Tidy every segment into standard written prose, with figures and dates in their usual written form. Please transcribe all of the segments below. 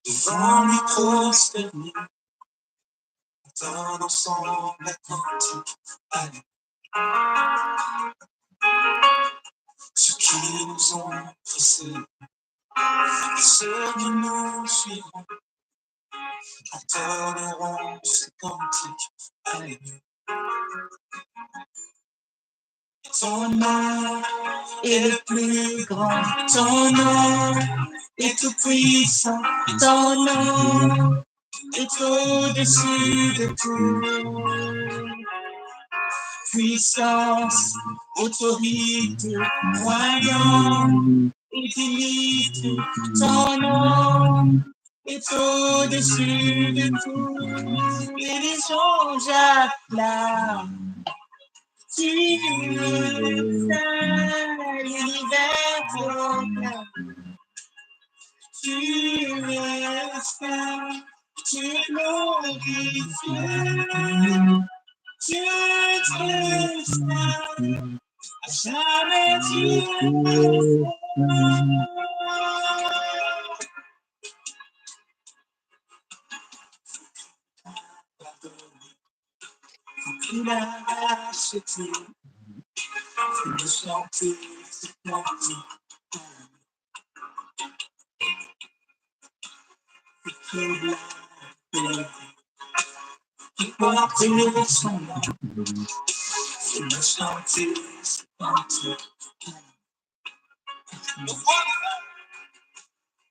Devant lui prosterner, d'un ensemble attentif, allez. Ceux qui nous ont précédés, et ceux qui nous suivront, entonneront ce cantique, allez. Ton nom est le plus grand, ton nom est tout puissant, ton nom est au-dessus de tout. Puissance, autorité, royaume et dignité, ton nom est au-dessus de tout. Et les anges acclament. Tu es saint, l'univers proclame. Tu es saint, tu es glorifié. Tu es saint, à jamais tu es saint. Il a acheté. Le chanter, c'est planter. Qui porte son nom. C'est le chanter, c'est planter.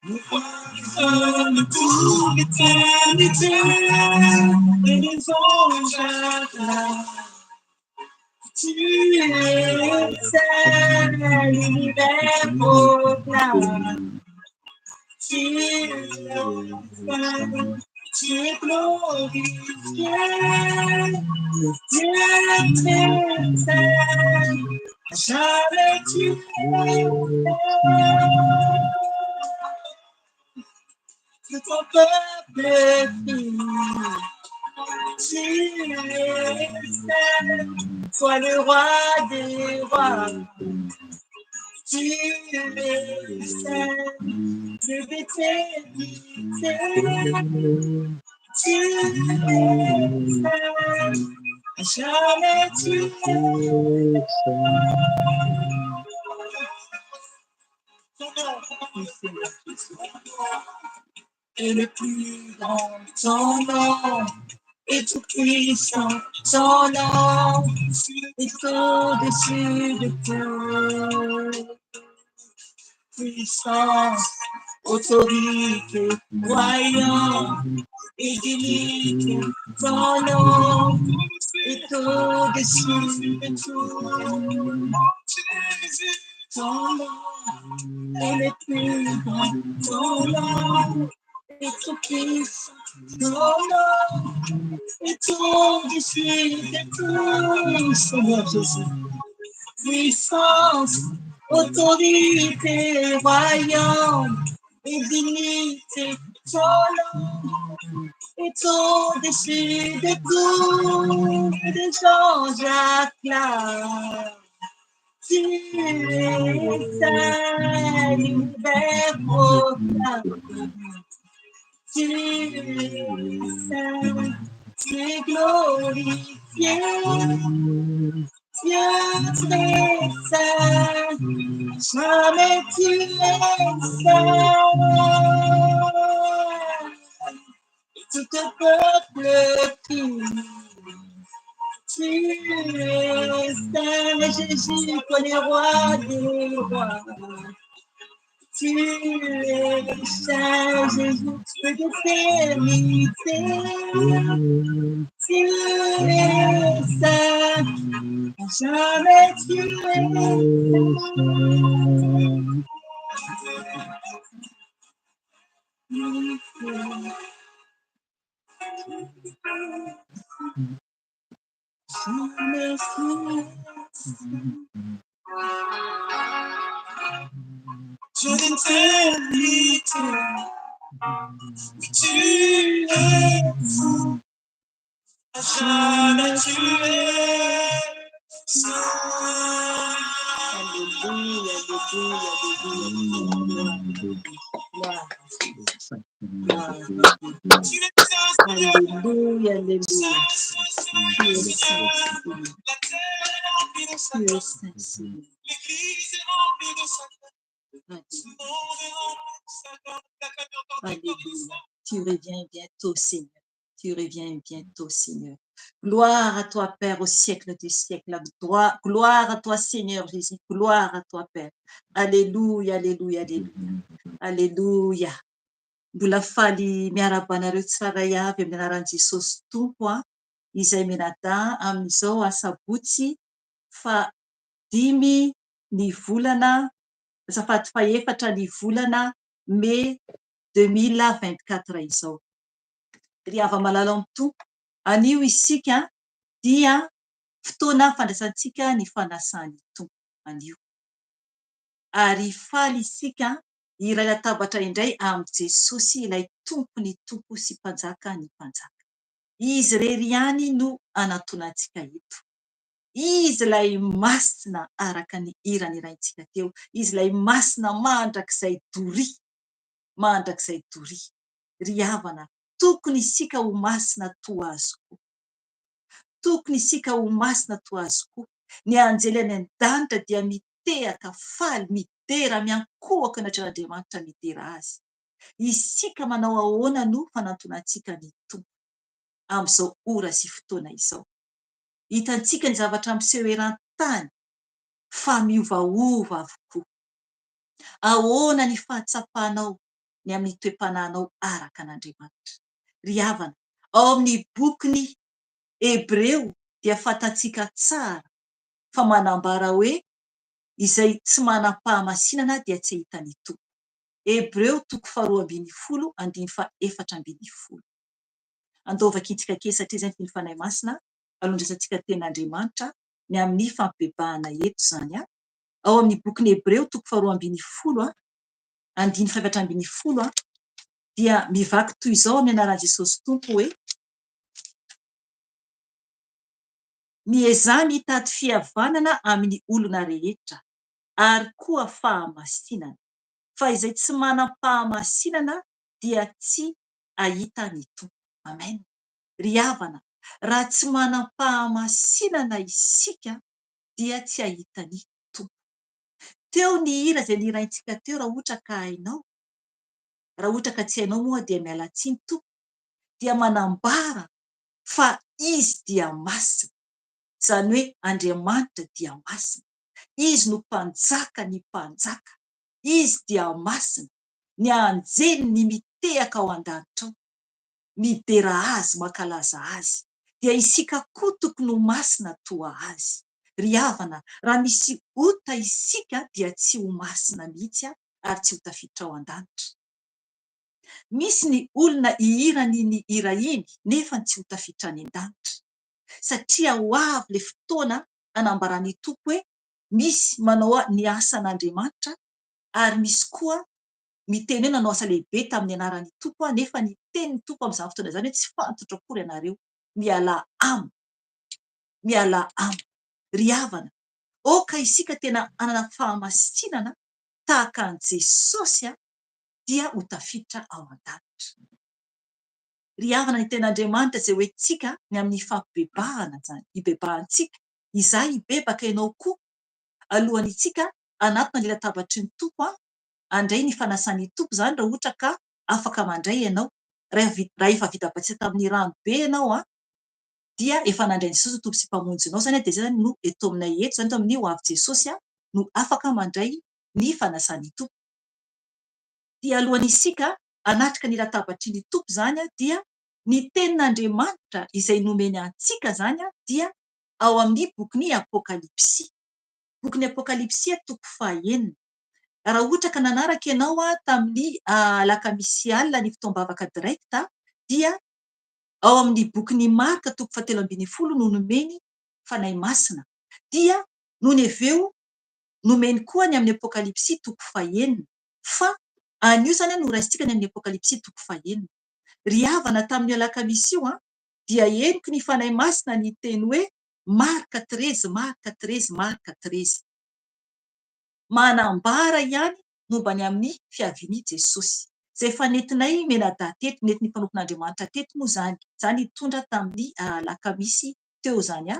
Nous sommes pour l'éternité. Et les anges acclament. Tu es saint, l'univers proclame. Tu es saint, tu es glorifié. Tu es saint, jamais tu es saint. De ton peuple fini. Tu es saint, sois le roi des rois. Tu es saint, de l'éternité. Tu es saint, jamais tu es saint. Et le plus grand, ton nom est tout puissant, ton nom est au-dessus de tout. Puissance, autorité, royaume et dignité, ton nom est au-dessus de tout. Ton nom est le plus grand, ton nom est tout puissant, ton nom est au-dessus de tout. Seigneur Jésus. Puissance, autorité, royaume et dignité, ton nom est au-dessus de tout. Et les anges acclament. Tu es saint, l'univers proclame. Tu es saint, tu es glorifié. Dieu très saint, jamais tu es saint. Tout le peuple qui tu es saint, Jésus, toi le roi des rois. Tu es saint, Jésus, de l'éternité. Tu es saint, jamais tu es d'éternité. Tu es à jamais tu es saint. Alléluia, alléluia, alléluia, alléluia. Alléluia, alléluia. Tu es saint, Seigneur. Tu es saint, Seigneur. L'église est remplie de sa Alléluia. Tu reviens bientôt, Seigneur. Tu reviens bientôt, Seigneur. Gloire à toi, Père, au siècle des siècles. Gloire à toi, Seigneur Jésus. Gloire à toi, Père. Alléluia, alléluia, alléluia. Alléluia. Mbola faly miaraba anareo tsara avy amin'ny anaran'i Jesosy Tompo izay menada amin'izao asabotsy fa 5 ny volana azafady fa 4 ny volana Mai 2024 izao. Ry hava-malala amin'ny Tompo, anio isika dia fotoana fandraisantsika ny fanasany Tompo anio. Ary faly isika iray latabatra indray amin'ny Jesosy ilay tompony tompo sy mpanjaka ny mpanjaka. Izy rery ihany no anatonantsika eto. Izy ilay masina araka ny irany iraintsika teo. Izy ilay masina mandrakizay doria. Mandrakizay doria. Ry havana, tokony isika ho masina toa azy koa. Tokony isika ho masina toa azy koa. Ny anjely any an-danitra dia mitehaka faly, midera miankohaka natran'Andriamanitra midera azy. Isika manao ahoana no fanantonantsika ny Tompo amin'izao ora sy fotoana izao. Hitantsika ny zavatra miseho eran-tany fa miovaova avokoa. Ahoana ny fahatsapanao ny amin'ny toe-panahinao araka an'Andriamanitra. Ry havana, ao amin'ny bokyny Hebreo dia fantatsika tsara fa manambara hoe izay tsy manam-pahamasinana dia tsy hitany Tompo. Hebreo 2:4. Andovakitsika kely satria izay ny fanahy masina alondrasantsika ten'Andriamanitra ny amin'ny fampibebahana eto zany. Ao amin'ny bokyny Hebreo 2:4 dia mivaky toy izao amin'ny anaran'i Jesosy Tompo hoe miezah mitady fihavanana amin'ny olona rehetra ary koa fahamasinana, fa izay tsy manam-pahamasinana dia tsy ahita ny Tompo. Amen. Ry havana, raha tsy manam-pahamasinana isika dia tsy ahita ny Tompo. Teo ny hira izay niraintsika teo, raha ohatra ka hainao, raha ohatra ka tsy hainao moa dia miala tsiny, Tompo dia manambara fa izy dia masina. Izany hoe Andriamanitra dia masina. Izy no mpanjaka ny mpanjaka. Izy dia masina. Ny anjely ny mitehaka ao an-danitra ao, midera azy, mankalaza azy. Dia isika koa tokony ho masina toa azy. Ry havana, raha misy ota isika dia tsy ho masina mihitsy ary tsy ho tafiditra ao an-danitra. Misy ny olona ihirany ny hira iny nefa tsy ho tafiditra any an-danitra. Satria ho avy le fotoana anambarany Tompo hoe misy manao ny asan'Andriamanitra ary misy koa miteny hoe nanao asa lehibe tamin'ny anaran'ny Tompo nefa ny tenin'ny Tompo amin'izany fotoana izany hoe tsy fantatra akory ianareo. Miala aminy. Miala aminy. Ry havana, oka isika tena anana fahamasinana tahaka an' Jesosy dia ho tafiditra ao an-danitra. Ry havana, ny ten'Andriamanitra izay hoentsika ny amin'ny fampibebahana zany, hibebahantsika. Izaho hibebaka ianao koa alohan'ny tsika anatona ny latabatry ny Tompo andray ny fanasan'ny Tompo zany raha ohatra ka afaka mandray ianao. Raha efa vita batisa tamin'ny rano be ianao dia efa nandray Jesosy Tompo sy mpamonjinao zany dia zany no eto aminay eto zany amin'ny ho avy Jesosy no afaka mandray ny fanasan'ny Tompo. Dia alohan'ny isika anatrika ny latabatry ny Tompo zany dia ny tenin'Andriamanitra izay nomeny antsika zany dia ao amin'ny bokyny Apokalipsy. Bokyny Apokalipsy 9. Raha ohatra ka nanaraka ianao tamin'ny alakamisy alina ny fotoam-bavaka direkta dia ao amin'ny bokyny Marka 7:12 no nomeny fanahy masina. Dia noho ny aveo nomeny koa ny amin'ny Apokalipsy 9. fa anio zany no raisitsika ny amin'ny apokalipsy toko fahenina. Ry havana tamin'ny alakamisy io dia henoko ny fanahy masina ny teny hoe Marka 13, Marka 13, Marka 13. Manambara ihany momba ny amin'ny fiavian'i Jesosy. Izay efa nentinay menada teto, nentin'ny mpanompon'Andriamanitra teto moa zany tondra tamin'ny alakamisy teo zany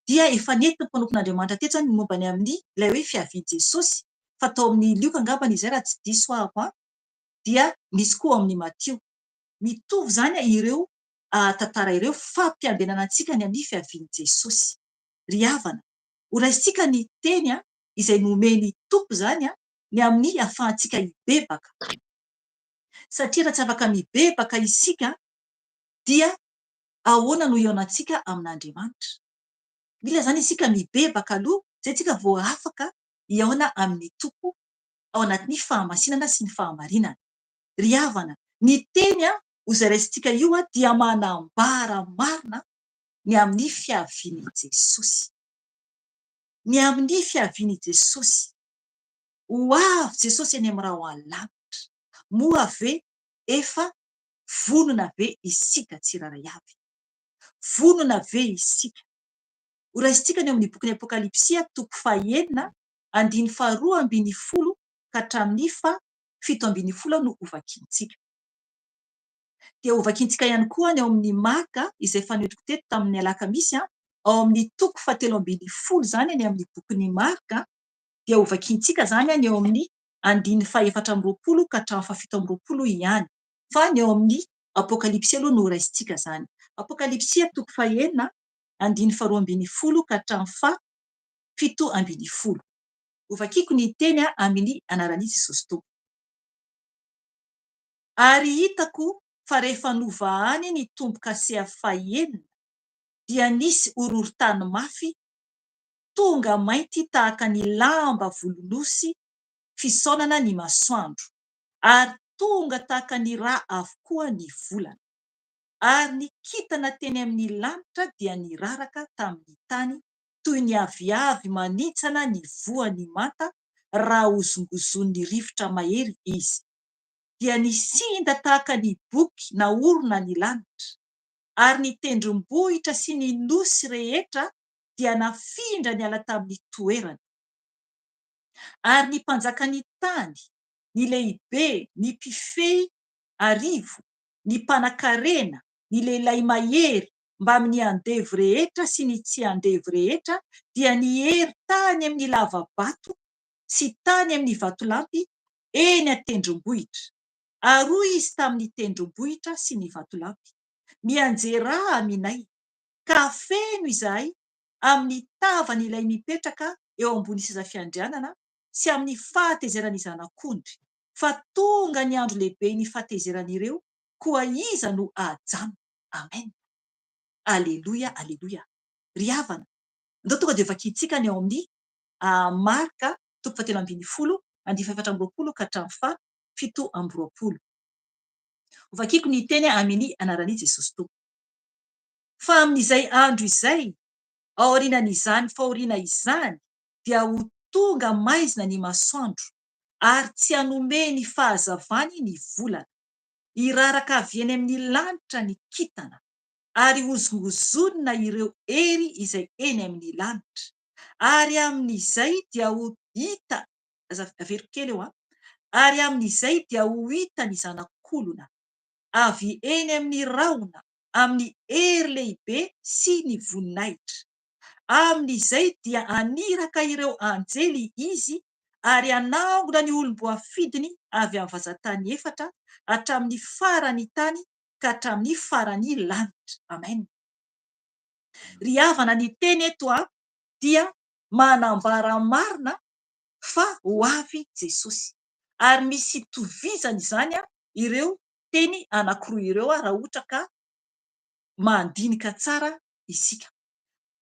dia efa nentin'ny mpanompon'Andriamanitra teto zany momba ny amin'ny ilay hoe fiavian'i Jesosy. Fa tao amin'ny Lioka angambany izay raha tsy diso ahako dia misy koa amin'ny Matio. Mitovy zany ireo tantara ireo fampiambenana antsika ny amin'ny fiavian'i Jesosy. Ry havana, ho raisitsika ny teny izay nomeny tompo zany ny amin'ny ahafahantsika hibebaka. Satria raha tsy afaka mibebaka isika dia ahoana no iaonantsika amin'Andriamanitra? Mila zany isika mibebaka aloha izay tsika vao afaka iaona amin'ny tompo ao anatin'ny fahamasinana sy ny fahamarinana. Ry havana, ny teny izay raisitsika io dia manambara marina ny amin'ny fiavian'i Jesosy. Ny amin'ny fiavian'i Jesosy. Ho avy Jesosy eny amin'ny rahoalanitra. Moa ve efa vonona ve isika tsiraray avy? Vonona ve isika? Ho raisitsika ny amin'ny bokin'ny apokalipsy toko fahenina 12 ka hatramin'ny 17 no hovakintsika. Dia hovakintsika ihany koa ny ao amin'ny Marka izay fanetiko teto tamin'ny alakamisy ao amin'ny toko 17 zany ny amin'ny bokin'ny Marka dia hovakintsika zany ny ao amin'ny 14 ka hatramin'ny 17 ihany. Fa ny ao amin'ny apokalipsy aloha no raisitsika zany. Apokalipsy toko fahenina 12 ka hatramin'ny 17. Hovakiko ny teny amin'ny anaran'i Jesosy Tompo. Ary hitako fa rehefa novahany ny tombo-kasea fahenina dia nisy horohorontany mafy tonga mainty tahaka ny lamba volonosy fisaonana ny masoandro, ary tonga tahaka ny rà avokoa ny volana. Ary ny kintana teny amin'ny lanitra dia niraraka tamin'ny tany toy ny aviavy manitsana ny voan'ny manta raha hozongozon'ny rivotra mahery izy. Dia nisinda tahaka ny boky naorona ny lanitra, ary ny tendrombohitra sy ny nosy rehetra dia nafindra niala tamin'ny toerany. Ary ny mpanjakany tany, ny lehibe, ny mpifehy arivo, ny mpanan-karena, ny lehilahy mahery mba amin'ny andevy rehetra sy ny tsy andevy rehetra dia nihery tany amin'ny lavabato sy tany amin'ny vatolampy eny an-tendrombohitra. Aroy izy tamin'ny tendrombohitra sy ny vatolampy. Mianjera aminay ka feno izahay amin'ny tavan'ilay mipetraka eo ambony seza fiandrianana sy amin'ny fahatezeran'ny zanak'ondry. Fa tonga ny andro lehibe ny fahatezeran'ireo, koa iza no ahajano. Amen. Aleluia, aleluia. Ry havana, andao tonga dia vakintsika ny ao amin'ny Marka toko 17 14 ka hatramin'ny 17. Hovakiko ny teny amin'ny anaran'i Jesosy Tompo. Fa amin'izay andro izay, aorianan'izany fahoriana izany, dia ho tonga maizina ny masoandro, ary tsy hanome ny fahazavany ny volana. Iraraka avy eny amin'ny lanitra ny kintana, ary hozongozonina ireo hery izay eny amin'ny lanitra. Ary amin'izay dia ho hita, averiko kely eo ary amin'izay dia ho hita ny zanak'olona avy eny amin'ny rahona, amin'ny hery lehibe sy ny voninahitra. Amin'izay dia aniraka ireo anjely izy, ary anangona ny olom-boafidiny avy amin'ny vazantany 4 hatramin'ny farany tany ka hatramin'ny farany lanitra. Amen. Ry havana, ny teny eto dia manambara marina fa ho avy Jesosy. Ary misy tovizany izany ireo teny anankiroa ireo raha ohatra ka mandinika tsara isika.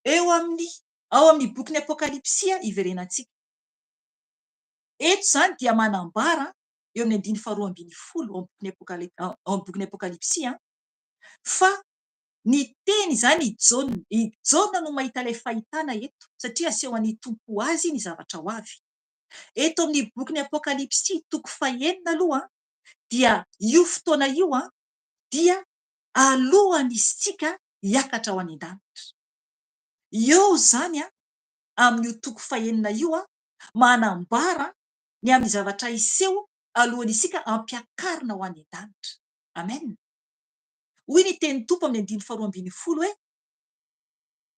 Ao amin'ny bokin'ny apokalipsy iverenantsika. Eto zany dia manambara eo amin'ny 12 ao bokin'ny apokalipsy fa ny teny zany Jona no mahita ilay fahitana eto, satria asehon'ny tompo azy ny zavatra ho avy. Eto amin'ny boky Apokalipsy toko 9 aloha dia io fotoana io dia alohan'isika hiakatra ho any an-danitra. Eo zany amin'io toko 9 io manambara ny amin'ny zavatra iseho alohan'isika ampiakarina ho any an-danitra. Amen. Hoy ny teny Tompo amin'ny 2:12 hoe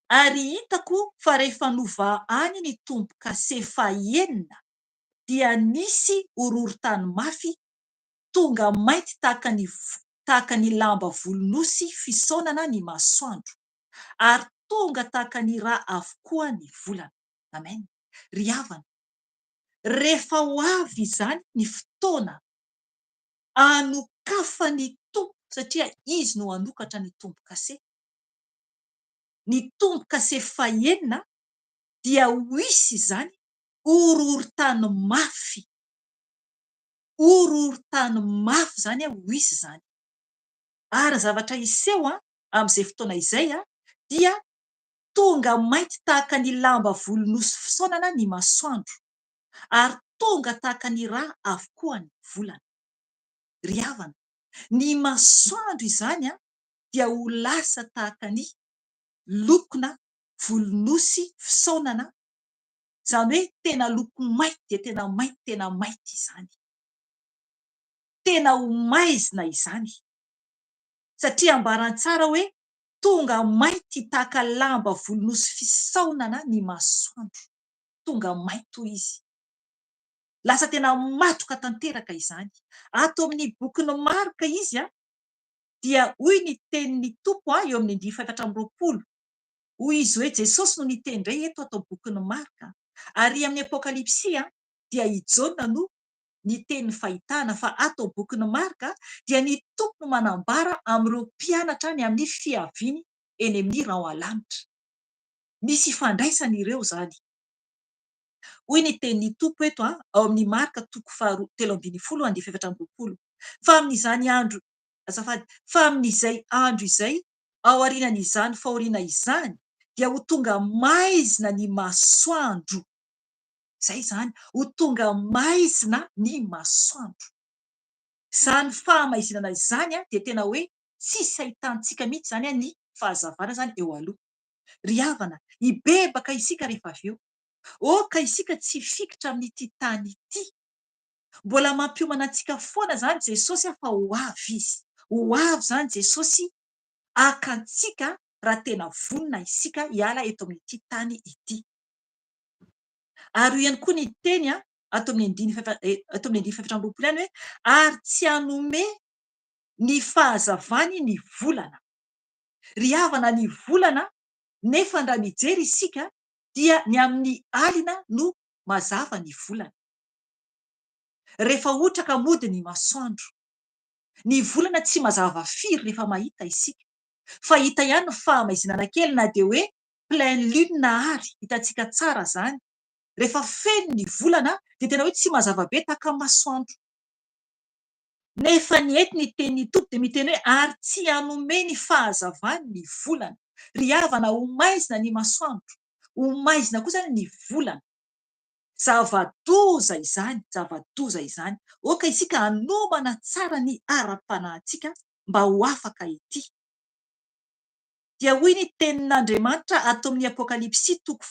ary hitako fa rehefa nova any ny tombo-kase 9 dia nisy horohorontany mafy tonga mainty tahaka ny lamba volonosy fisaonana ny masoandro ary tonga tahaka ny rà avokoa ny volana. Amen. Ry havana, rehefa ho avy izany ny fotoana anokafan'ny tompo, satria izy no anokatra ny tombo-kase. Ny tombo-kase 9 dia ho hisy izany horohorontany mafy. Horohorontany mafy zany ho hisy izany. Ary zavatra iseho amin'izay fotoana izay dia tonga mainty tahaka ny lamba volonosy fisaonana ny masoandro ary tonga tahaka ny rà avokoa ny volana. Ry havana, ny masoandro izany dia ho lasa tahaka ny lokona volonosy fisaonana, izany hoe tena loko mainty dia tena mainty izany. Tena ho maizina izany, satria ambarantsara hoe tonga mainty tahaka lamba volonosy fisaonana ny masoandro. Tonga mainty hoy izy. Lasa tena matroka tanteraka izany. Ato amin'ny bokin'ny Marika izy dia hoy ny tenin'ny Tompo eo amin'ny 4:20. Hoy izy hoe Jesosy no niteny indray eto ato bokin'ny Marika. Ary amin'ny Apokalipsy dia i Jaona no niteny fahitana, fa ato bokin'ny Marika dia ny Tompo no manambara amin'ireo mpianatra ny amin'ny fiaviany eny amin'ny rao alanitra. Misy ifandraisany ireo zany. Hoy ny tenin'ny Tompo eto ao amin'ny Marika toko 13:4. Fa amin'izany andro, azafady, fa amin'izay andro izay ao aorian'izany fahoriana izany dia ho tonga maizina ny masoandro. Zay zany, ho tonga maizina ny masoandro. Zany fahamaizina izany dia tena hoe tsisy ahitantsika mihitsy zany ny fahazavana zany eo aloha. Ry havana, hibebaka isika rehefa avy eo. Oka isika tsy fikitra amin'ity tany ity. Mbola mampiomana antsika foana zany Jesosy fa ho avy izy. Ho avy zany Jesosy haka antsika raha tena vonona isika hiala eto amin'ity tany ity. Ary ihany koa ny teny ato amin'ny 4:20 hoe ary tsy hanome ny fahazavany ny volana. Ry havana, ny volana nefa raha mijery isika dia ny amin'ny alina no mazava ny volana. Rehefa ohatra ka mody ny masoandro, ny volana tsy mazava firy rehefa mahita isika, fa hita ihany ny fahamaizinana kely, na dia hoe pleine lune ary hitantsika tsara zany. Rehefa feno ny volana dia tena hoe tsy mazava be tahaka masoandro. Nefa ny eto ny tenin'ny Tompo dia miteny hoe ary tsy hanome ny fahazavany ny volana. Ry havana, ho maizina ny masoandro, ho maizina kosa ny volana. Zava-doza izany, zava-doza izany. Oka isika hanomana tsara ny ara-panahintsika mba ho afaka ity. Dia hoy ny tenin'Andriamanitra ato amin'ny Apokalipsy toko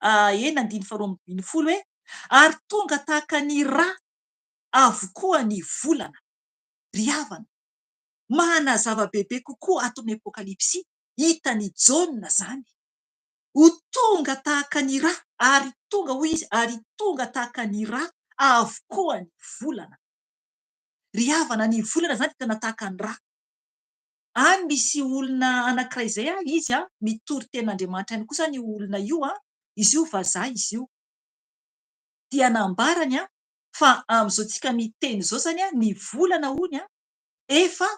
9:20 hoe ary tonga tahaka ny rà avokoa ny volana. Ry havana, manazava bebe kokoa ato amin'ny Apokalipsy, hitan'i Jaona zany. Ho tonga tahaka ny rà, ary tonga hoy izy, ary tonga tahaka ny rà avokoa ny volana. Ry havana, ny volana zany tena tahaka ny rà. Any misy olona anankiray izay izy mitory tenin'Andriamanitra ihany kosa ny olona io izy io vazaha izy io. Dia nambarany fa amin'izao tsika miteny izao zany ny volana hony efa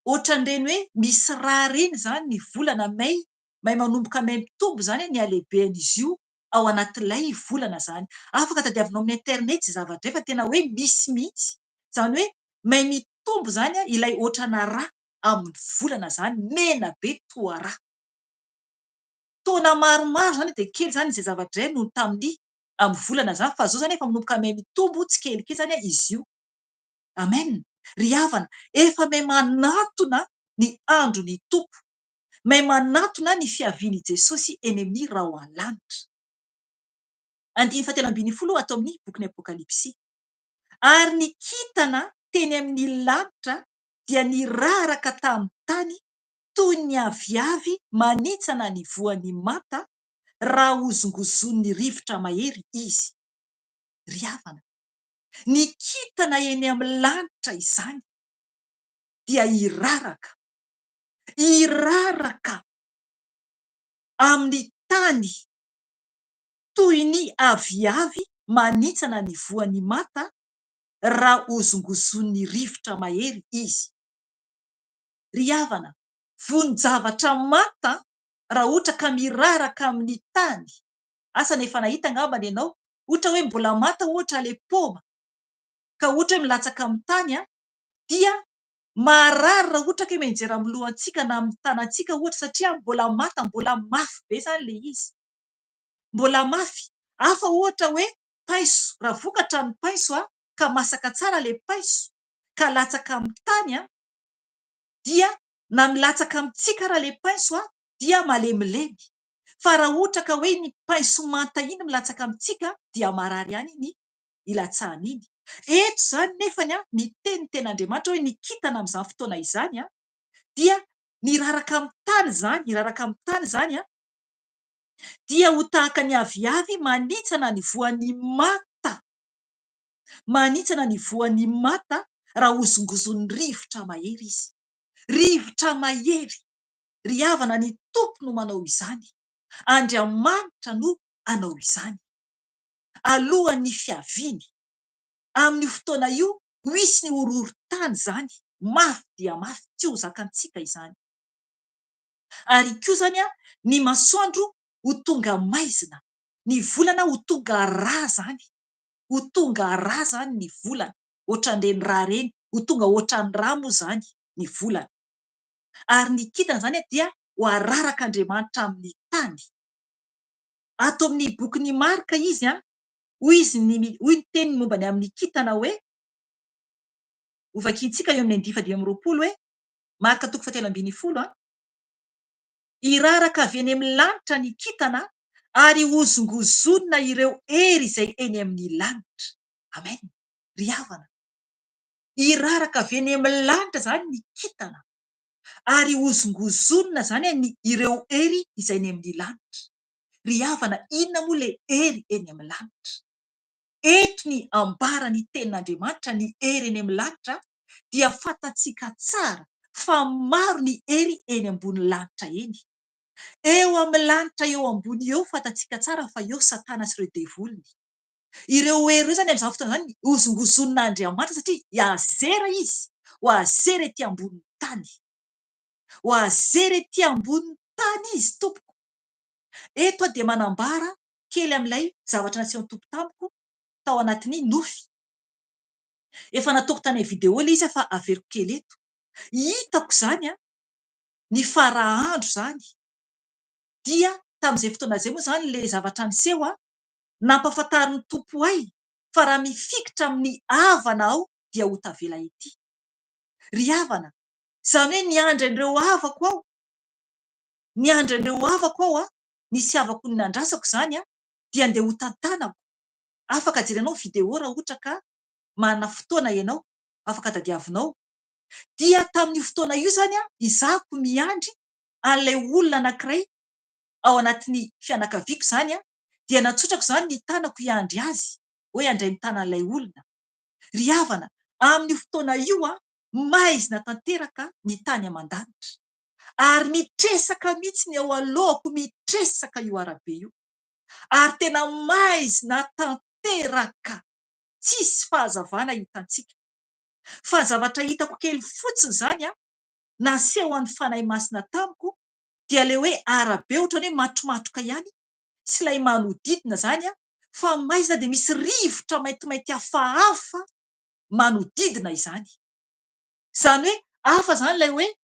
ohatran'ireny hoe misy rà reny zany ny volana may manomboka may mitombo zany ny halehiben'izy io ao anatin'ilay volana zany. Afaka tadiavinao amin'ny internet izay zavatra efa tena hoe misy mihitsy. Izany hoe may mitombo zany ilay ohatrana rà amin'ny volana zany, mena be toa rà. Taona maromaro zany dia kely zany izay zavatra izay noho tamin'ny amin'ny volana zany fa zao zany efa manomboka mahay mitombo tsy kelikely zany izy io. Amen. Ry havana, efa mahay manatona ny andro ny tompo, mahay manatona ny fiaviany Jesosy eny amin'ny rahoalanitra. 9:10 ato amin'ny bokin'ny Apokalipsy. Ary ny kintana teny amin'ny lanitra dia niraraka tamin'ny tany toy ny aviavy manitsana ny voan'ny mata raha hozongozon'ny rivotra mahery izy. Ry havana, ny kintana eny amin'ny lanitra izany dia iraraka amin'ny tany toy ny aviavy manitsana ny voan'ny mata raha hozongozon'ny rivotra mahery izy. Ry havana, vonin-javatra mata raha ohatra ka miraraka amin'ny tany. Asa nefa nahita angambany ianao, ohatra hoe mbola mata ohatra le paoma ka ohatra hoe milatsaka amin'ny tany dia marary raha ohatra ka mianjera amin'ny lohantsika na amin'ny tanantsika ohatra, satria mbola mata, mbola mafy be zany le izy, mbola mafy. Hafa ohatra hoe paiso, raha vokatra ny paiso ka masaka tsara le paiso ka latsaka amin'ny tany dia na milatsaka amintsika raha le paiso dia malemilemy. Fa raha ohatra ka hoe ny paiso manta iny milatsaka amintsika dia marary ihany ny ilatsahana iny. Eto zany nefany ny teniten'Andriamanitra hoe ny kintana amin'izany fotoana izany dia niraraka amin'ny tany zany dia ho tahaka ny aviavy manitsana ny voan'ny mata, manitsana ny voan'ny mata raha hozongozon'ny rivotra mahery izy. Rivotra mahery. Ry havana, ny tompo no manao izany, Andriamanitra no anao izany alohan'ny fiaviany. Amin'ny fotoana io misy ny horohorontany zany, mafy dia mafy, tsy ho zakantsika izany. Ary koa zany ny masoandro ho tonga maizina, ny volana ho tonga rà zany, ho tonga rà zany ny volana, ohatran'ireny rà reny, ho tonga ohatran'ny rà moa zany ny volana. Ary ny kintana zany dia ho araraka Andriamanitra amin'ny tany. Ato amin'ny bokin'ny Marka izy hoy ny teniny momba ny amin'ny kintana hoe, ho vakiantsika eo amin'ny 9:20 hoe, Marka 4:20, iraraka avy eny amin'ny lanitra ny kintana ary hozongozonina ireo hery izay eny amin'ny lanitra. Amen. Ry havana, iraraka avy eny amin'ny lanitra zany ny kintana ary hozongozonina zany ireo hery izay eny amin'ny lanitra. Ry havana, inona moa le hery eny amin'ny lanitra? Eto ny ambarany tenin'Andriamanitra, ny hery eny amin'ny lanitra dia fantatsika tsara fa maro ny hery eny ambony lanitra eny. Eo amin'ny lanitra eo ambony eo fantatsika tsara fa eo Satana sy ireo devoliny. Ireo hery ireo zany amin'izany fotoana izany hozongozon'Andriamanitra satria azera izy, ho azera ety ambony tany, ho azera ety ambony tany izy tompoko. Eto dia manambara kely amin'ilay zavatra nasian'ny tompo tamiko tao anatin'ny nofy. Efa nataoko tany video ilay izy fa averiko kely eto. Hitako zany ny farahandro zany dia tamin'izay fotoana izay moa zany le zavatra niseho nampahafantarin'ny tompo ahy fa raha mifikitra amin'ny havana aho dia ho tavela ety. Ry havana, izany hoe niandry an'ireo havako aho, nisy havako nandrasako zany dia andeha ho tantanako. Afaka jerenao video raha ohatra ka manana fotoana ianao, afaka tadiavinao. Dia tamin'ny fotoana io zany izahako miandry an'ilay olona anankiray ao anatin'ny fianakaviako zany dia natsotrako zany ny tanako hiandry azy hoe handray ny tanan'ilay olona. Ry havana, amin'ny fotoana io maizina tanteraka ny tany aman-danitra ary mitresaka mihitsy ny ao alohako, mitresaka io arabe io ary tena maizina tanteraka, tsisy fahazavana hitantsika. Fa zavatra hitako kely fotsiny zany naseho an'ny fanahy masina tamiko dia le hoe arabe ohatrany hoe matromatroka ihany sy ilay manodidina zany fa maizina dia misy rivotra maintimainty hafahafa manodidina izany. Izany hoe hafa zany ilay hoe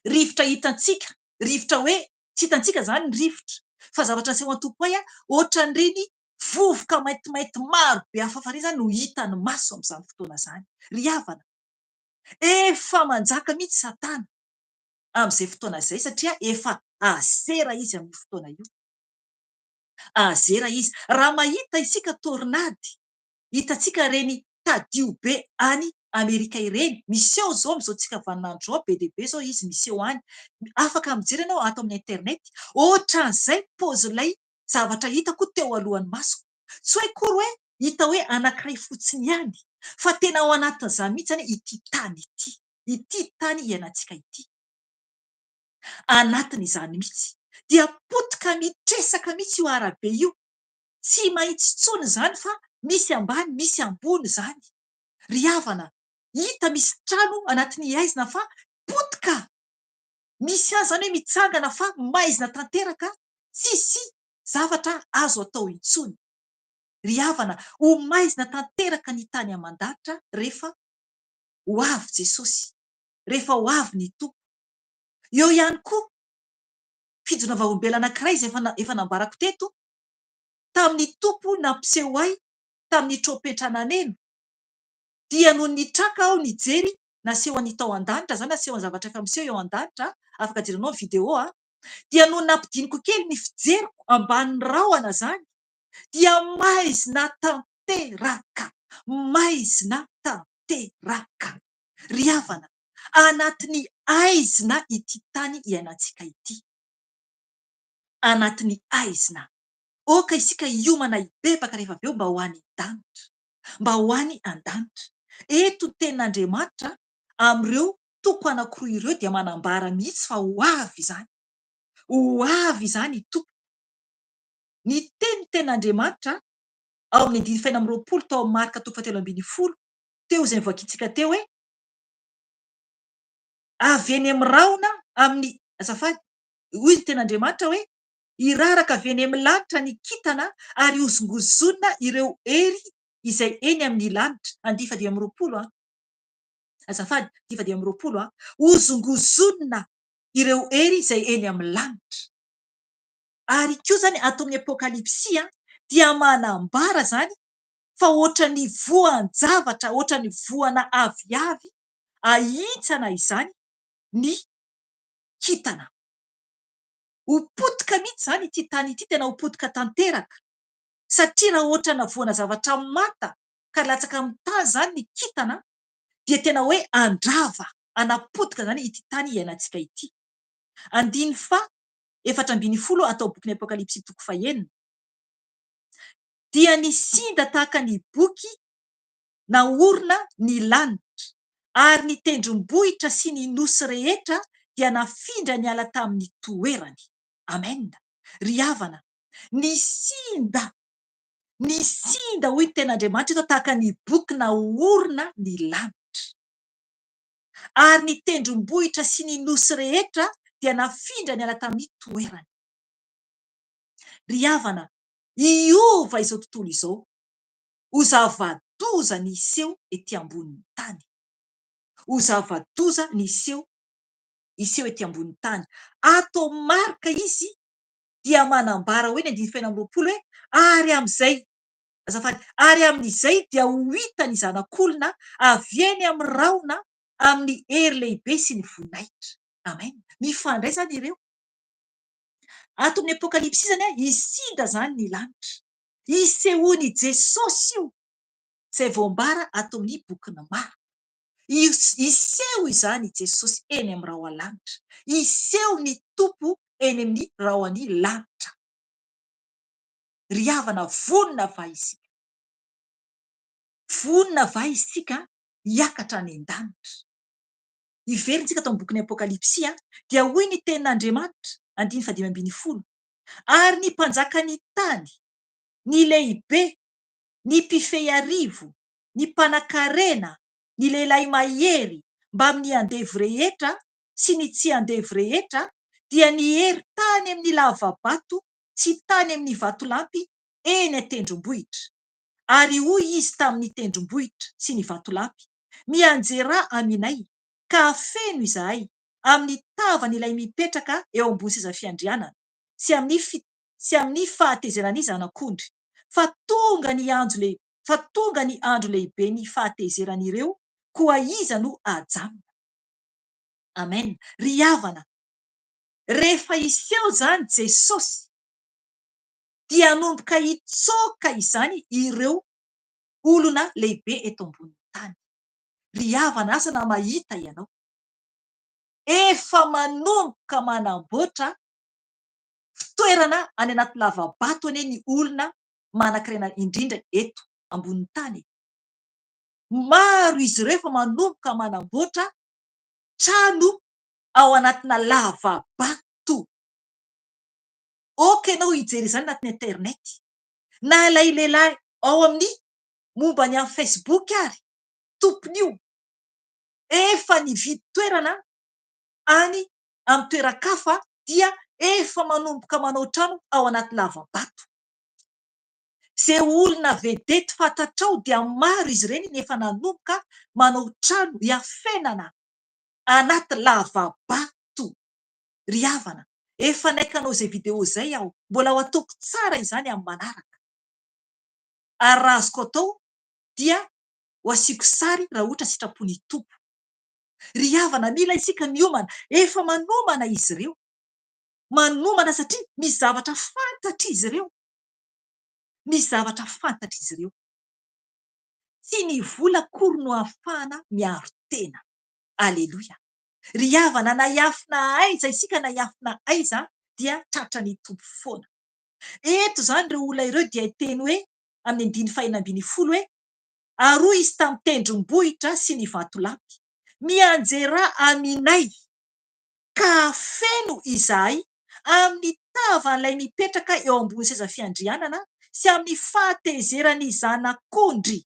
rivotra hitantsika, rivotra hoe tsy hitantsika zany ny rivotra, fa zavatra naseho an'ny tompo ahy ohatran'ireny vovoka maintimainty maro be hafafare zany no hitany maso amin'izany fotoana zany. Ry havana, efa manjaka mihitsy Satana amin'izay fotoana izay satria efa azera izy amin'ny fotoana io. Azera izy. Raha mahita isika tornady, hitantsika reny tadio be any Amerika ireny, miseho zao amin'izao tsika vaninandro zao be dia be zao izy miseho any. Afaka mijery ianao ato amin'ny internet. Ohatran'izay paozin'ilay zavatra hitako teo alohan'ny masoko. Tsy hoe kory hoe hita hoe anankiray fotsiny ihany, fa tena ao anatin'izany mihitsy zany ity tany ity, ity tany iainantsika ity. Anatin'izany mihitsy dia potika mitresaka mihitsy io arabe io. Tsy mahitsy intsony zany fa misy ambany misy ambony zany. Ry havana, hita misy trano anatin'ny aizina fa potika. Misy azy zany hoe mitsangana fa maizina tanteraka, tsisy zavatra azo atao intsony. Ry havana, ho maizina tanteraka ny tany aman-danitra rehefa ho avy Jesosy, rehefa ho avy ny Tompo. Eo ihany koa fijona vaombela anankiray izay efa nambarako teto, tamin'ny Tompo nampiseho ahy tamin'ny tropetra naneno, dia noho nitraka aho nijery, naseho ny tao an-danitra zany, naseho ny zavatra efa miseho eo an-danitra, afaka jerenao ny video dia noho nampidiniko kely ny fijeriko ambanin'ny rahona zany, dia maizina tanteraka, maizina tanteraka. Ry havana, anatin'ny aizina ity tany iainantsika ity, anatin'ny aizina. Oka isika hiomana hibebaka rehefa avy eo mba ho any an-danitra, mba ho any an-danitra. Eto tenin'Andriamanitra amin'ireo toko anankiroa ireo dia manambara mihitsy fa ho avy izany, ho avy izany i Tompo. Ny tenin'Andriamanitra ao amin'ny 20 tao amin'ny Marika 7:10 teo izay nivoakitsika teo hoe avy eny amin'ny rahona amin'ny azafady, hoy ny tenin'Andriamanitra hoe iraraka avy eny amin'ny lanitra ny kintana ary hozongozonina ireo hery izay eny amin'ny lanitra. 10:20 azafady, 10:20 hozongozonina ireo hery izay eny amin'ny lanitra. Ary koa zany ato amin'ny apokalipsia dia manambara zany fa ohatra ny voan-javatra, ohatra ny voana aviavy ahitsana izany ny kintana. Ho potika mihitsy zany ity tany ity, tena ho potika tanteraka, satria raha ohatra na voana zavatra mata ka latsaka amin'ny tany zany ny kintana, dia tena hoe andrava, anapotika zany ity tany iainantsika ity. 4:10 atao bokin'ny apokalipsy toko 9 dia nisinda tahaka ny boky naorina ny lanitra, ary ny tendrombohitra sy ny nosy rehetra dia nafindra niala tamin'ny toerany. Amen. Ry havana, nisinda hoy ny ten'Andriamanitra eto tahaka ny boky naorina ny lanitra, ary ny tendrombohitra sy ny nosy rehetra dia nafindra niala tamin'ny toerany. Ry havana, iova izao tontolo izao, ho zava-doza niseho ety ambonin'ny tany, ho zava-doza niseho ety ambonin'ny tany. Ato Marika izy dia manambara hoe ny 10:20 hoe ary amin'izay azafady, ary amin'izay dia ho hita ny zanak'olona avy eny amin'ny rahona amin'ny hery lehibe sy ny voninahitra. Amen. Mifandray zany ireo. Ato amin'ny apokalipsy zany hisinda zany ny lanitra, hisehoany Jesosy io, izay voambara ato amin'ny bokin'ny Marika. Hiseho izany Jesosy eny amin'ny rahoalanitra, hiseho ny Tompo eny amin'ny rahoan'ny lanitra. Ry havana, vonona vahy isika hiakatra any an-danitra. Iverintsika tao amin'ny bokin'ny apokalipsy dia hoy ny tenin'Andriamanitra 5:10 ary ny mpanjakany tany, ny lehibe, ny mpifehy arivo, ny mpanan-karena, ny lehilahy mahery mba amin'ny andevy rehetra sy ny tsy andevy rehetra dia nihery tany amin'ny lavabato sy tany amin'ny vatolampy eny an-tendrombohitra. Ary hoy izy tamin'ny tendrombohitra sy ny vatolampy, mianjera aminay ka feno izahay amin'ny tavany ilay mipetraka eo ambony seza fiandrianana sy amin'ny fahatezerany zanak'ondry, fa tonga ny andro lehibe ny fahatezeran'ireo koa iza no ajanona. Amen. Ry havana, rehefa iseho zany Jesosy dia hanomboka hitsoaka izany ireo olona lehibe eto ambony tany. Ry havana, asa na mahita ianao efa manomboka manamboatra fitoerana any anaty lavabato anie ny olona manan-karena indrindra eto ambony tany. Maro izy ireo efa manomboka manamboatra trano ao anatina lavabato. Oka ianao hijery izany anatin'ny internet, na ilay lehilahy ao amin'ny momba ny amin'ny Facebook ary tompon'io efa nividy toerana any amin'ny toeran-kafa dia efa manomboka manao trano ao anaty lavabato. Izay olona vedety fantatrao dia maro izy ireny nefa nanomboka manao trano hiafenana anaty lavabato. Ry havana, efa naikanao izay video izay aho, mbola ho ataoko tsara izany amin'ny manaraka. Ary raha azoko atao dia ho asiako sary raha ohatra sitrapony Tompo. Ry havana, mila isika miomana, efa manomana izy ireo. Manomana satria misy zavatra fantatra izy ireo. Misy zavatra fantatra izy ireo. Tsy ny vola akory no ahafahana miaro tena. Aleloia. Ry havana, na hiafina aiza isika, na hiafina aiza dia tratran'ny Tompo foana. Eto zany ireo olona ireo dia teny hoe amin'ny 5:40 hoe aroa izy tamin'ny tendrombohitra sy ny vatolampy, mianjera aminay ka feno izahay amin'ny tavan'ilay mipetraka eo ambony seza fiandrianana sy amin'ny fahatezeran'ny zanak'ondry.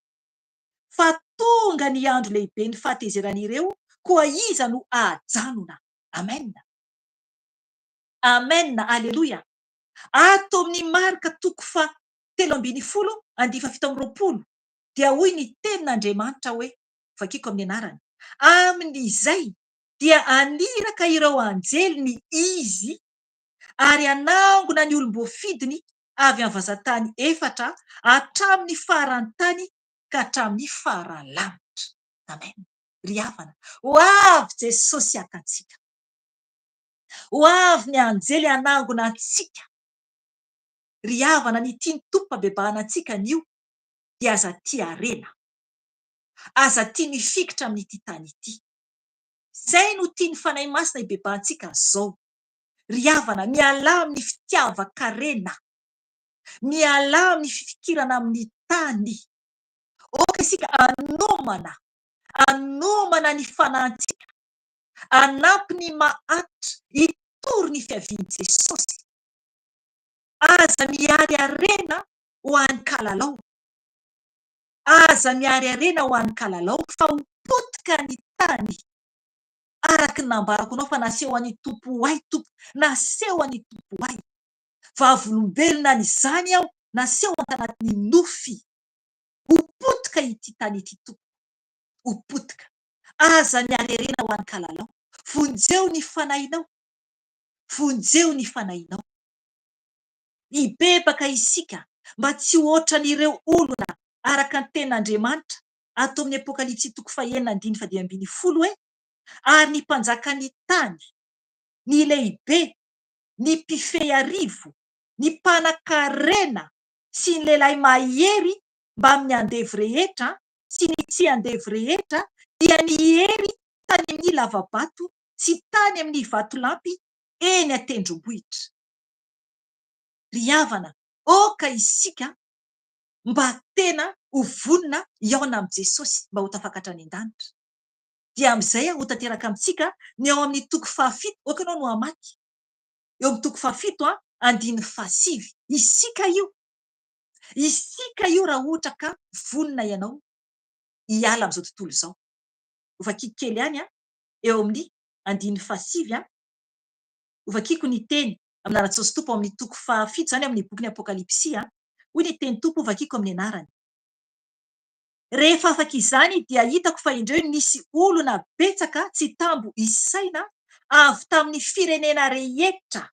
Fa tonga ny andro lehibe ny fahatezeran'ireo koa iza no ajanona. Amen. Amen. Aleluia. Ato amin'ny Marka 13:17 dia hoy ny tenin'Andriamanitra hoe, vakiko amin'ny anarany, amin'izay dia aniraka ireo anjeliny izy ary anangona ny olom-boafidiny avy amin'ny vazantany 4 hatramin'ny farantany ka hatramin'ny faralanitra. Amen. Ry havana, ho avy Jesosy hakantsika, ho avy ny anjely hanangona antsika. Ry havana, ny tiany Tompo habebahana antsika anio dia aza tia harena, aza tia mifikitra amin'ity tany ity. Zay no tiany fanahy masina hibebahantsika zao. Ry havana, miala amin'ny fitiavan-karena, miala amin'ny fifikirana amin'ny tany. Oka isika anomana ny fanahintsika, anampy ny mahantra hitory ny fiavian'i Jesosy. Aza miary harena ho an'ny kalalao, aza miary harena ho an'ny kalalao, fa ho potika ny tany. Araky ny nambarako anao fa naseho an'ny Tompo ahy, Tompo, naseho an'ny Tompo ahy. Vavolombelona n'izany aho, naseho tanatin'ny nofy. Ho potika ity tany ity, Tompo, ho potika. Aza miary harena ho an'ny kalalao. Vonjeo ny fanahinao, vonjeo ny fanahinao. Hibebaka isika mba tsy ohatran'ireo olona araka ny tenin'Andriamanitra ato amin'ny Apokalipsy 9:10 hoe, ary ny mpanjakan'ny tany, ny lehibe, ny mpifehy arivo, ny mpanan-karena sy ny lehilahy mahery mba amin'ny andevy rehetra sy ny tsy andevy rehetra dia nihery tany amin'ny lavabato sy tany amin'ny vatolampy eny an-tendrombohitra. Ry havana, oka isika mba tena ho vonona hiaona amin'i Jesosy mba ho tafakatra any an-danitra. Dia amin'izay ho tanteraka amintsika ny ao amin'ny 7, oka ianao no hamaky. Eo amin'ny 7:7 isika io raha ohatra ka vonona ianao hiala amin'izao tontolo izao. Ho vakiako kely ihany eo amin'ny 7 ho vakiko ny teny amin'ny anaran'i Jesosy Tompo amin'ny 7 zany amin'ny boky ny Apokalipsy. Hoy ny teny Tompo, vakiko amin'ny anarany. Rehefa afaka izany dia hitako fa indreo nisy olona betsaka tsy tambo isaina avy tamin'ny firenena rehetra,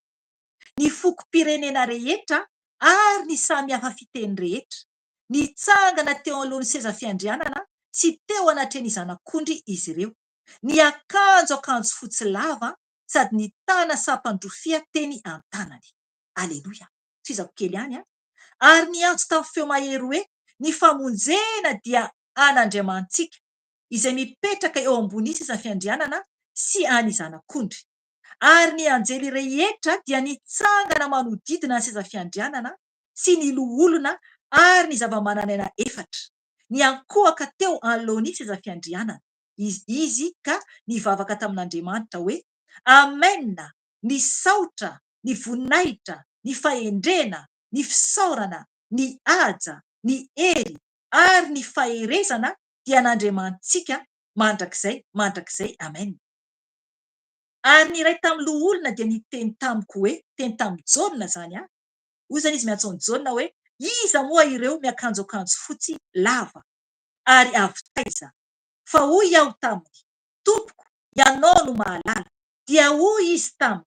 ny foko-pirenena rehetra ary ny samy hafa fiteny rehetra nitsangana teo alohan'ny seza fiandrianana sy teo anatreny zanak'ondry izy ireo. Ny akanjo fotsy lava sady ny tana sampandrofia teny an-tanany. Aleloia. Fizako kely ihany a. Ary niantso tamin'ny feo mahery hoe ny famonjena dia an'Andriamantsika izay mipetraka eo ambony seza fiandrianana sy any zanak'ondry. Ary ny anjely rehetra dia nitsangana manodidina ny seza fiandrianana sy ny loholona ary ny zava-manan'aina efatra. Niankohaka teo anoloan'ny seza fiandrianana izy ka nivavaka tamin'Andriamanitra hoe amena, ny saotra, ny voninahitra, ny fahendrena, ny fisaorana, ny haja, ny hery ary ny faherezana dia an'Andriamantsika mandrakizay. Amen. Ary ny iray tamin'ny loholona dia niteny tamiko hoe, teny tamin'ny Jaona zany a. Hoy zany izy miantso ny Jaona hoe iza moa ireo miakanjoakanjo fotsy lava ary avy taiza? Fa hoy aho taminy, tompoko, ianao no mahalala. Dia hoy izy taminy,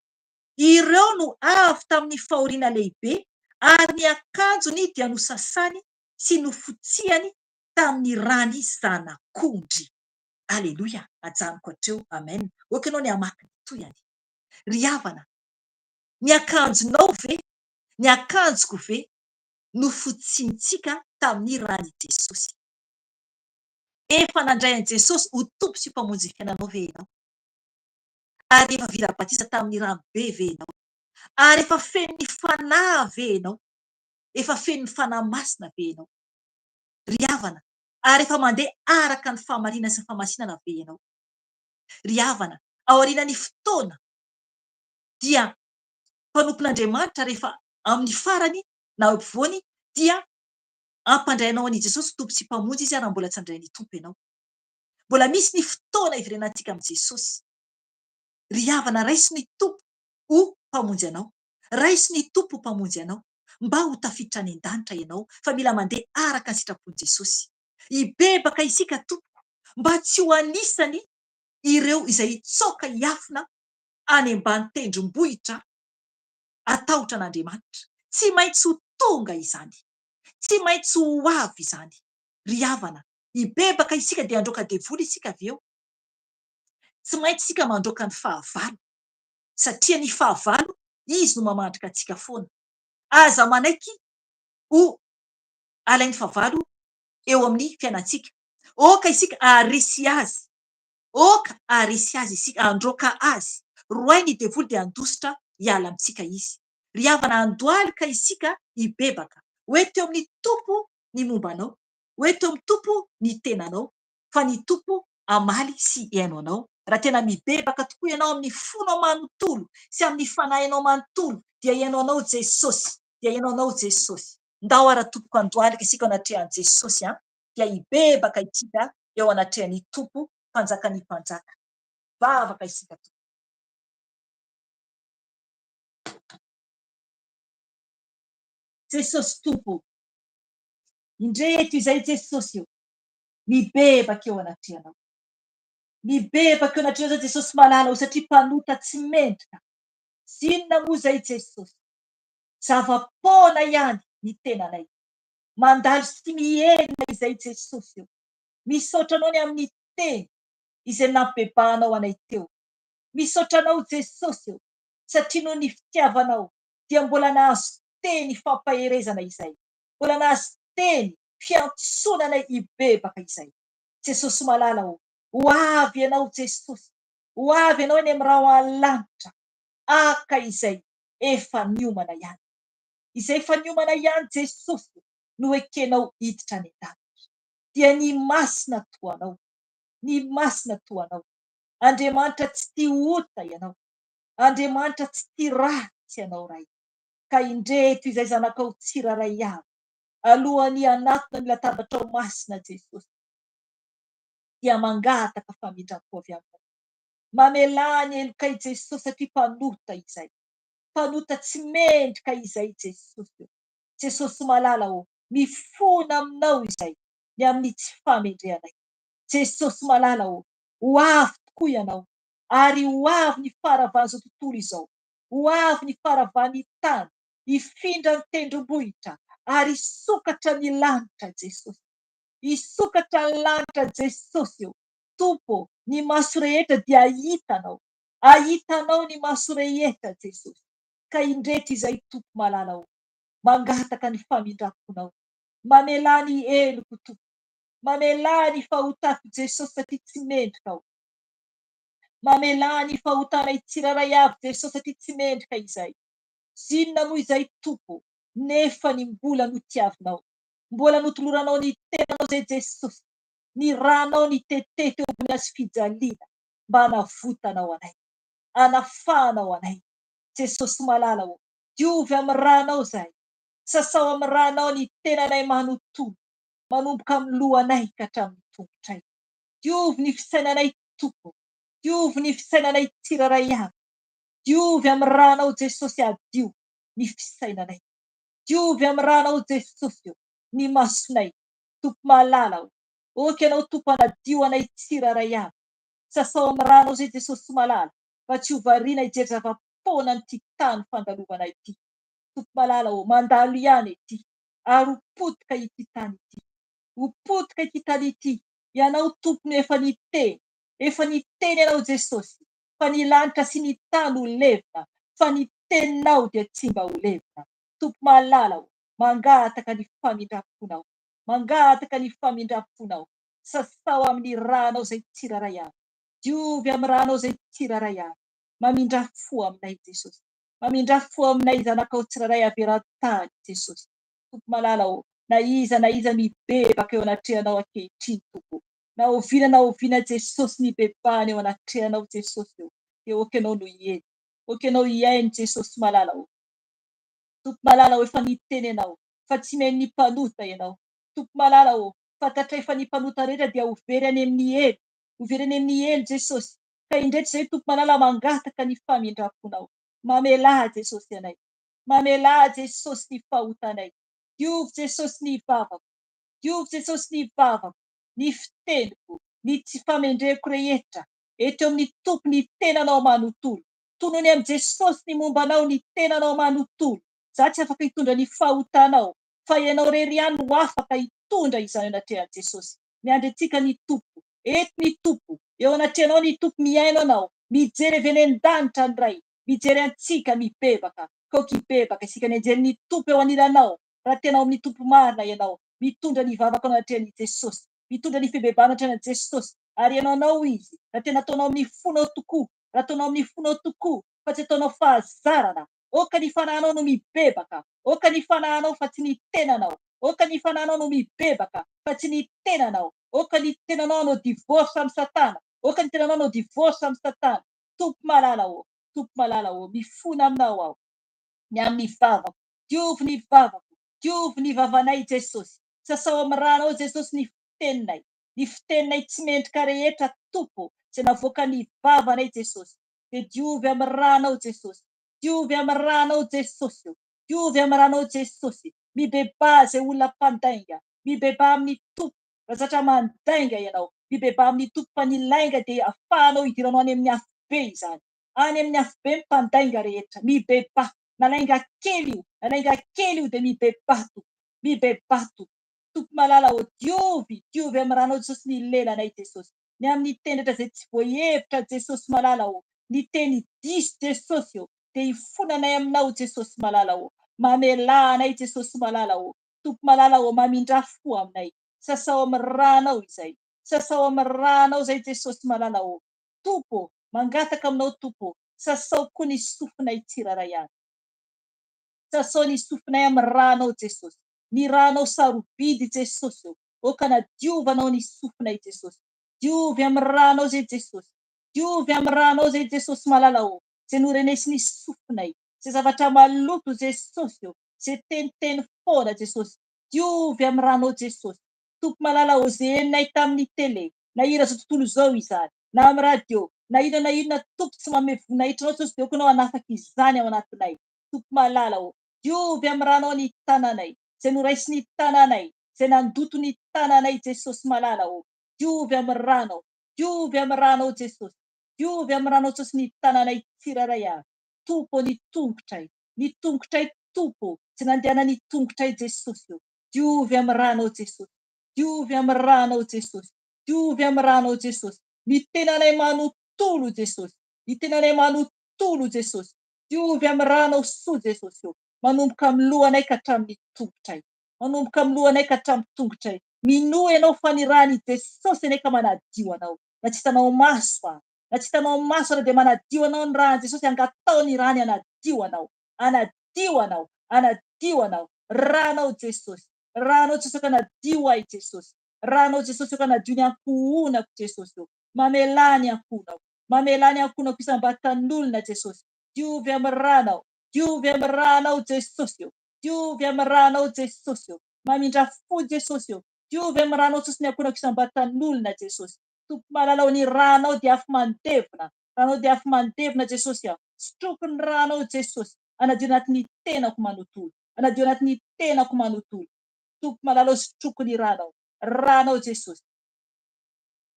ireo no avy tamin'ny fahoriana lehibe ary ny akanjony dia nosasany sy nofotsihany tamin'ny rany zanak'ondry. Aleloia. Ajanoko hatreo. Amen. Oka ianao ny hamaky toyany. Ry havana, ny akanjonao ve, ny akanjoko ve nofotsihintsika tamin'ny rany Jesosy. Efa nandray an Jesosy ho tompo sy mpamonjy fiainanao ve ianao? Ary efa vita batisa tamin'ny rano be ve ianao? Ary efa feno ny fanahy ve ianao? Efa feno ny fanahy masina ve ianao? Ry havana, ary efa mandeha araka ny fahamarinana sy ny fahamasinana ve ianao? Ry havana, ao aorianan'ny fotoana dia mpanompon'Andriamanitra rehefa amin'ny farany na eo ampovoany dia ampandray anao an'i Jesosy tompo sy mpamonjy izy raha mbola tsy handray ny tompo ianao. Mbola misy ny fotoana iverenantsika amin'i Jesosy. Ry havana, raisy ny tompo ho mpamonjy anao. Raisy ny tompo ho mpamonjy anao. Mba ho tafiditra any an-danitra ianao fa mila mandeha araka ny sitrapon'i Jesosy. Ibebaka isika tompoko mba tsy ho anisany ireo izay tsoka hiafina any ambany tendrombohitra atahotra an'Andriamanitra. Tsy maintsy ho tonga izany. Tsy maintsy ho avy izany. Ry havana, ibebaka isika dia androaka devoly isika avy eo. Tsy maintsy isika mandroaka ny fahavalo satria ny fahavalo izy no mamandrika antsika foana. Aza manaiky ho alain'ny fahavalo eo amin'ny fiainantsika. Oka isika aharesy azy. Oka aharesy azy isika, androaka azy. Roay ny devoly dia andositra hiala amintsika izy. Ry havana, andohalika isika ibebaka. Hoe teo amin'ny tompo ny mombanao. Hoe teo amin'ny tompo ny tenanao. Fa ny tompo hamaly sy hiaino anao. Raha tena mibebaka tokoa ianao amin'ny fonao manontolo sy amin'ny fanahinao manontolo dia hiaino anao Jesosy. Dia hiaino anao Jesosy. Ndao ara tompoko, andohalika isika ao anatrehan'i Jesosy dia hibebaka isika eo anatrehan'ny tompo mpanjakan'ny mpanjaka. Vavaka isika tompoko. Jesosy tompo, indreto izay Jesosy io, mibebaka eo anatrehanao. Mibebaka eo anatrehanao Jesosy malala satria mpanota tsy mendrika. Zinona moa izay Jesosy? Zava-poana ihany ny tenanay. Mandalo sy mienina izay Jesosy io. Misaotra anao ny amin'ny teny izay nampibebahanao anay teo. Misaotra anao Jesosy io satria noho ny fitiavanao dia mbola nahazo teny fampaherezana izay. Mbola nahazo teny fiantsonanay ibebaka izay. Jesosy malala ho avy ianao Jesosy. Ho avy ianao eny amin'ny raho lanitra. Aka izay efa niomana ihany. Izay efa niomana ihany Jesosy no ekenao hiditra any an-danitra. Dia ny masina toanao. Ny masina toanao. Andriamanitra tsy tia ota ianao. Andriamanitra tsy tia ratsy ianao ray. Ka indreto izay zanakao tsiraray avy alohan'ny anatona ny latabatrao masina Jesosy dia mangataka famindram-po avy aminao. Mamelany elokay Jesosy satria mpanota izay. Mpanota tsy mendrika izay Jesosy. Jesosy malala mifona aminao izay ny amin'ny tsy famendrehanay. Jesosy malala ho avy tokoa ianao ary ho avy ny faravan'izao tontolo izao. Ho avy ny faravan'ny tany. ifindra ny tendrombohitra ary isokatra ny lanitra Jesosy. Isokatra ny lanitra Jesosy eo. Tompo, ny maso rehetra dia hitanao. Ahitanao ny maso rehetra Jesosy. Ka indretra izay tompo malalao. Mangataka ny famindraponao. Mamelà ny eloko tompo. Mamelà ny fahotako Jesosy satria tsy mendrika aho. Mamelà ny fahotanay tsiraray avy Jesosy satria tsy mendrika izay. Zinona moa izay tompo, nefa ny mbola notiavinao. Mbola notoloranao ny tenanao zay Jesosy. Ny ranao ny tete teo ambony azy fijaliana mba hanavotanao anay. Anafahanao anay. Jesosy malalao. Diovy amin'ny ranao zay. Sasao amin'ny ranao ny tenanay manontolo. Manomboka amin'ny lohanay ka hatramin'ny tongotray. Diovy ny fisainanay tompo. Diovy ny fisainanay tsiraray avy. Diovy amin'ny ranao Jesosy adio ny fisainanay. Diovy amin'ny ranao Jesosy eo ny masonay. Tompo malalao. Oka ianao tompo anadio anay tsiraray avy. Sasao amin'ny ranao zay Jesosy malala. Fa tsy ho variana hijery zava-poana nyty tany fandalovanay ity. Tompo malalao, mandalo ihany ity. Ary ho potika ity tany ity. Ho potika ity tany ity. Ianao tompony efa niteny. Efa niteny ianao Jesosy. Fa ny lanitra sy ny tany ho levina. Fa ny teninao dia tsy mba ho levina. Tompo malalao, mangataka ny famindraponao. Mangataka ny famindraponao. Sasao amin'ny ranao zay tsiraray avy. Diovy amin'ny ranao zay tsiraray avy. Mamindrafo aminay Jesosy. Mamindrafo aminay zanakao tsiraray avy eran-tany Jesosy. Tompo malalao, na iza mibebaka eo anatrehanao ankehitriny tompo. Na oviana Jesosy ny bebahany eo anatrehanao Jesosy eo. Dia oka ianao no hieny. Oka ianao hiainy Jesosy malalao. Tompo malalao, efa niteny ianao fa tsy meny ny mpanota ianao. Tompo malalao, fantatra efa ny mpanota rehetra dia overy any amin'ny elo. Overy any amin'ny elo Jesosy. Ka indretra izay tompo malalao mangataka ny famindraponao. Mamelà Jesosy anay. Mamelà Jesosy ny fahotanay. Diovy Jesosy ny vavako. Diovy Jesosy ny vavako. Ny fiteniko, ny tsy famendreko rehetra. Eto amin'ny tompo ny tenanao manontolo. Tonony amin'ny Jesosy ny mombanao ny tenanao manontolo. Za tsy afaka hitondra ny fahotanao. Fa ianao rery ihany no afaka hitondra izany anatrehan Jesosy. Miandry antsika ny tompo. Eto ny tompo. Eo anatrehanao ny tompo miaino anao. Mijery avy any an-danitra ny ray. Mijery antsika mibebaka. Koka hibebaka isika ny anjery ny tompo eo anilanao. Raha tenao amin'ny tompo marina ianao. Mitondra ny vavaka anatrehan Jesosy. Mitondra ny fibebahana anatrehan Jesosy. Ary ianao izy. Raha tena ataonao amin'ny fonao tokoa. Raha ataonao amin'ny fonao tokoa. Fa tsy ataonao fahazarana. Oka ny fanahanao no mibebaka. Oka ny fanahanao fa tsy ny tenanao. Oka ny fanahanao no mibebaka fa tsy ny tenanao. Oka ny tenanao no divorce amin'ny Satana. Oka ny tenanao no divorce amin'ny Satana. Tompo malalao. Tompo malalao. Mifona aminao aho. Ny amin'ny vavako. Diovy ny vavako. Diovy ny vavanay Jesosy. Sasao amin'ny ranao Jesosy ny fiteninay. Ny fiteninay tsy mendrika rehetra tompo. Zay navoaka ny vavanay Jesosy. Dia diovy amin'ny ranao Jesosy. Diovy amin'ny ranao Jesosy. Diovy amin'ny ranao Jesosy. Mibebà zay olona mpandainga. Mibebà amin'ny tompo. Raha zatra mandainga ianao. Mibebà amin'ny tompo fa ny lainga dia afahanao hidiranao any amin'ny afobe izany. Any amin'ny afobe mpandainga rehetra. Mibebà. Na lainga kely io. Na lainga kely io dia mibebà tompo. Mibebà tompo. Tompo malalao. Diovy amin'ny ranao Jesosy ny lelanay Jesosy. Ny amin'ny tendratra zay tsy voahevitra Jesosy malalao. Ny teny diso Jesosy eo. Dia hifonanay aminao Jesosy malalao. Mamelà anay Jesosy malalao. Tompo malalao mamindrafo aminay. Sasao amin'ny ranao izay. Sasao amin'ny ranao zay Jesosy malalao. Tompo, mangataka aminao tompo. Sasao koa ny sofinay tsiraray avy. Sasao ny sofinay amin'ny ranao Jesosy. Ny ranao sarobidy Jesosy eo. Oka na diovanao ny sofinay Jesosy. Diovy amin'ny ranao zay Jesosy. Diovy amin'ny ranao zay Jesosy malalao. Zay norenesy ny sofinay. Zay zavatra maloto Jesosy eo. Zay teniteny foana Jesosy. Diovy amin'ny ranao Jesosy. Tompo malalao zay enonay tamin'ny tele. Na hira zao tontolo zao izany. Na amin'ny radio. Na inona tompo tsy manome voninahitranao Jesosy dia okanao hanafaka izany ao anatinay. Tompo malalao. Diovy amin'ny ranao ny tananay. Zay noraisy ny tananay. Zay nandoto ny tananay Jesosy malalao. Diovy amin'ny ranao. Diovy amin'ny ranao Jesosy. Diovy amin'ny ranao Jesosy ny tananay tsiraray avy. Tompo ny tongotray. Ny tongotray tompo tsy nandehana ny tongotra i Jesosy io. Diovy amin'ny ranao Jesosy. Diovy amin'ny ranao Jesosy. Diovy amin'ny ranao Jesosy. Ny tenanay manontolo Jesosy. Ny tenanay manontolo Jesosy. Diovy amin'ny ranao soa Jesosy io. Manomboka amin'ny lohanay ka hatramin'ny tongotray. Manomboka amin'ny lohanay ka hatramin'ny tongotray. Minoa ianao fa ny rany Jesosy ianay ka manadio anao. Na tsy hitanao maso aho. Na tsy hitanao maso dia manadio anao ny rany Jesosy angatao ny rany anadio anao. Anadio anao. Anadio anao. Ranao Jesosy. Ranao Jesosy ka nadio ahy Jesosy. Ranao Jesosy ka nadio ny ankohonako Jesosy io. Mamelany ankohonako. Mamelany ankohonako isam-batan'olona Jesosy. Diovy amin'ny ranao. Diovy amin'ny ranao Jesosy io. Diovy amin'ny ranao Jesosy io. Mamindra fo Jesosy io. Diovy amin'ny ranao Jesosy ny ankohonako isam-batan'olona Jesosy. Tompo malalao ny ranao dia afy mandevona. Ranao dia afy mandevona Jesosy aho. Sotroko ny ranao Jesosy. Anadio anatin'ny tenako manontolo. Anadio anatin'ny tenako manontolo. Tompo malalao sotroko ny ranao. Ranao Jesosy.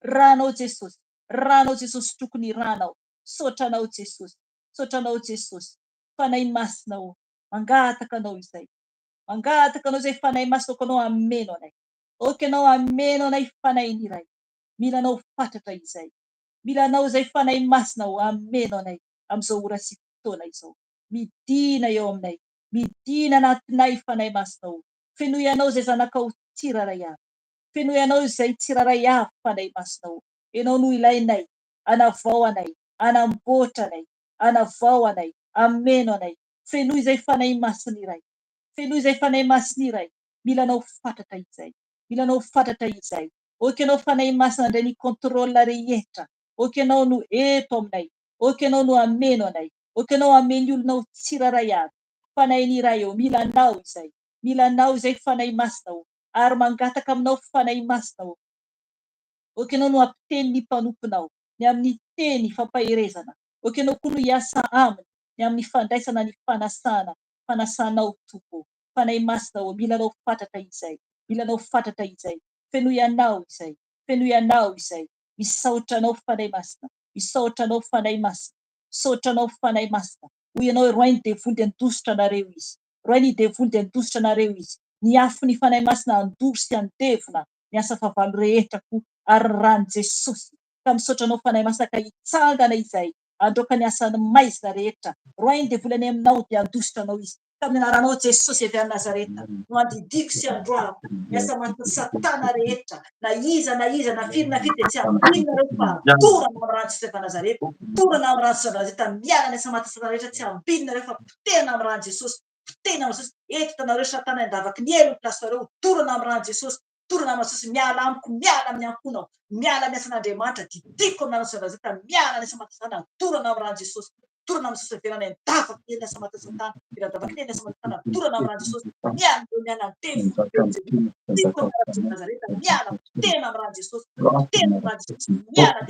Ranao Jesosy. Ranao Jesosy sotroko ny ranao. Sotranao Jesosy. Sotranao Jesosy. Fanahy masinao. Mangataka anao izay. Mangataka anao izay fanahy masinao anao ameno anay. Oka anao ameno anay fanahy ny iray. Mila anao fatratra izay. Mila anao izay fanahy masinao ameno anay amin'izao ora sy fotoana izao. Midina eo aminay. Midina anatinay fanahy masinao. Fenoy anao izay zanakao tsiraray avy. Fenoy anao izay tsiraray avy fanahy masinao. Ianao no ilainay. Anavao anay. Anamboatra anay. Anavao anay. Ameno anay. Fenoy izay fanahy masiny iray. Fenoy izay fanahy masiny iray. Mila anao fatratra izay. Mila anao fatratra izay. Oka anao fanahy masina indray ny kontrola rehetra. Oka anao no eto aminay. Oka anao no ameno anay. Oka anao ameny olonao tsiraray avy. Fanahy ny iray eo. Mila anao izay. Mila anao izay fanahy masinao. Ary mangataka aminao fanahy masinao. Oka anao no ampiteny ny mpanomponao. Ny amin'ny teny fampaherezana. Oka anao koa no hiasa aminy. Ny amin'ny fandraisana ny fanasana. Fanasanao tompo. Fanahy masinao. Mila anao fatratra izay. Mila anao fatratra izay. Fenoy anao izay. Fenoy anao izay. Misaotra anao fanahy masina. Misaotra anao fanahy masina. Misaotra anao fanahy masina. Hoy ianao roay ny devoly dia andositra anareo izy. Roay ny devoly dia andositra anareo izy. Ny afo ny fanahy masina andoro sy andevona. Ny asa favalo rehetra koa ary rany Jesosy. Ka misaotra anao fanahy masina ka hitsangana izay. Androaka ny asany maizina rehetra. Roay ny devoly any aminao dia andositra anao izy. Tamin'ny anaranao Jesosy evy any Nazareta. No andidiko sy androako. Ny asa mantsy satana rehetra. Na iza na firy dia tsy ambinina rehefa torana amin'ny rantsy evy Nazareta. Torana amin'ny rantsy evy Nazareta. Miala ny asa mantsy satana rehetra tsy ambinina rehefa potena amin'ny rantsy Jesosy. Potena amin'ny Jesosy. Eto tanareo satana andavaky ny elo plasinareo. Torana amin'ny rantsy Jesosy. Torana amin'ny Jesosy. Miala amiko. Miala amin'ny ankonao. Miala ny asan'Andriamanitra. Didiko amin'ny rantsy Nazareta. Miala ny asa mantsy satana. Torana amin'ny rantsy Jesosy. Torana amin'ny Jesosy verana andavaky ny asa mantsy satana. Andavaky ny asa mantsy satana. Torana amin'ny rantsy Jesosy. Miala tevy. Didiko amin'ny rantsy Nazareta. Miala tena amin'ny rantsy Jesosy. Tena amin'ny rantsy Jesosy. Miala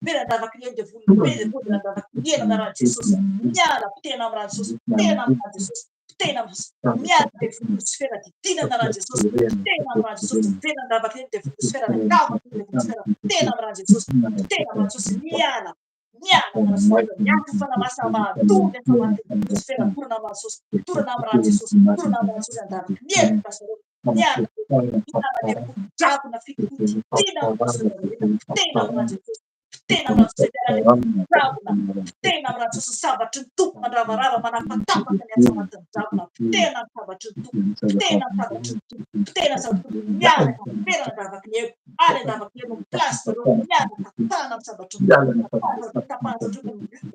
vera andavaky ny elo devoly. Vera andavaky ny elo amin'ny rantsy Jesosy. Miala tena amin'ny rantsy Jesosy. Tena amin'ny rantsy Jesosy. Tena miala devoly sfera didina amin'ny rantsy Jesosy. Tena amin'ny rantsy Jesosy. Vera andavaky ny elo devoly sfera andavaky ny elo devoly sfera. Tena amin'ny rantsy Jesosy. Tena amin'ny rantsy Jesosy. Miala. Miala fanamasa mahatonga efa manodidina sfera torana amin'ny rantsy Jesosy. Torana amin'ny rantsy Jesosy. Torana amin'ny rantsy Jesosy andavaky ny elo pastoreo. Miala. Miala devoly dravona fikoty. Tena amin'ny rantsy Jesosy. Tena amin'ny rantsy Jesosy. Tena amin'ny rantsy Jesosy. Dravona. Tena amin'ny rantsy Jesosy. Sabatry ny tompo mandravarava manapatapaka ny asa mantsy dravona. Tena amin'ny sabatry ny tompo. Tena amin'ny sabatry ny tompo. Tena sabatry ny tompo. Miala. Vera andavaky ny elo. Ale andavaky ny elo pastoreo. Miala. Tapana amin'ny sabatry ny tompo. Tapana amin'ny tompo.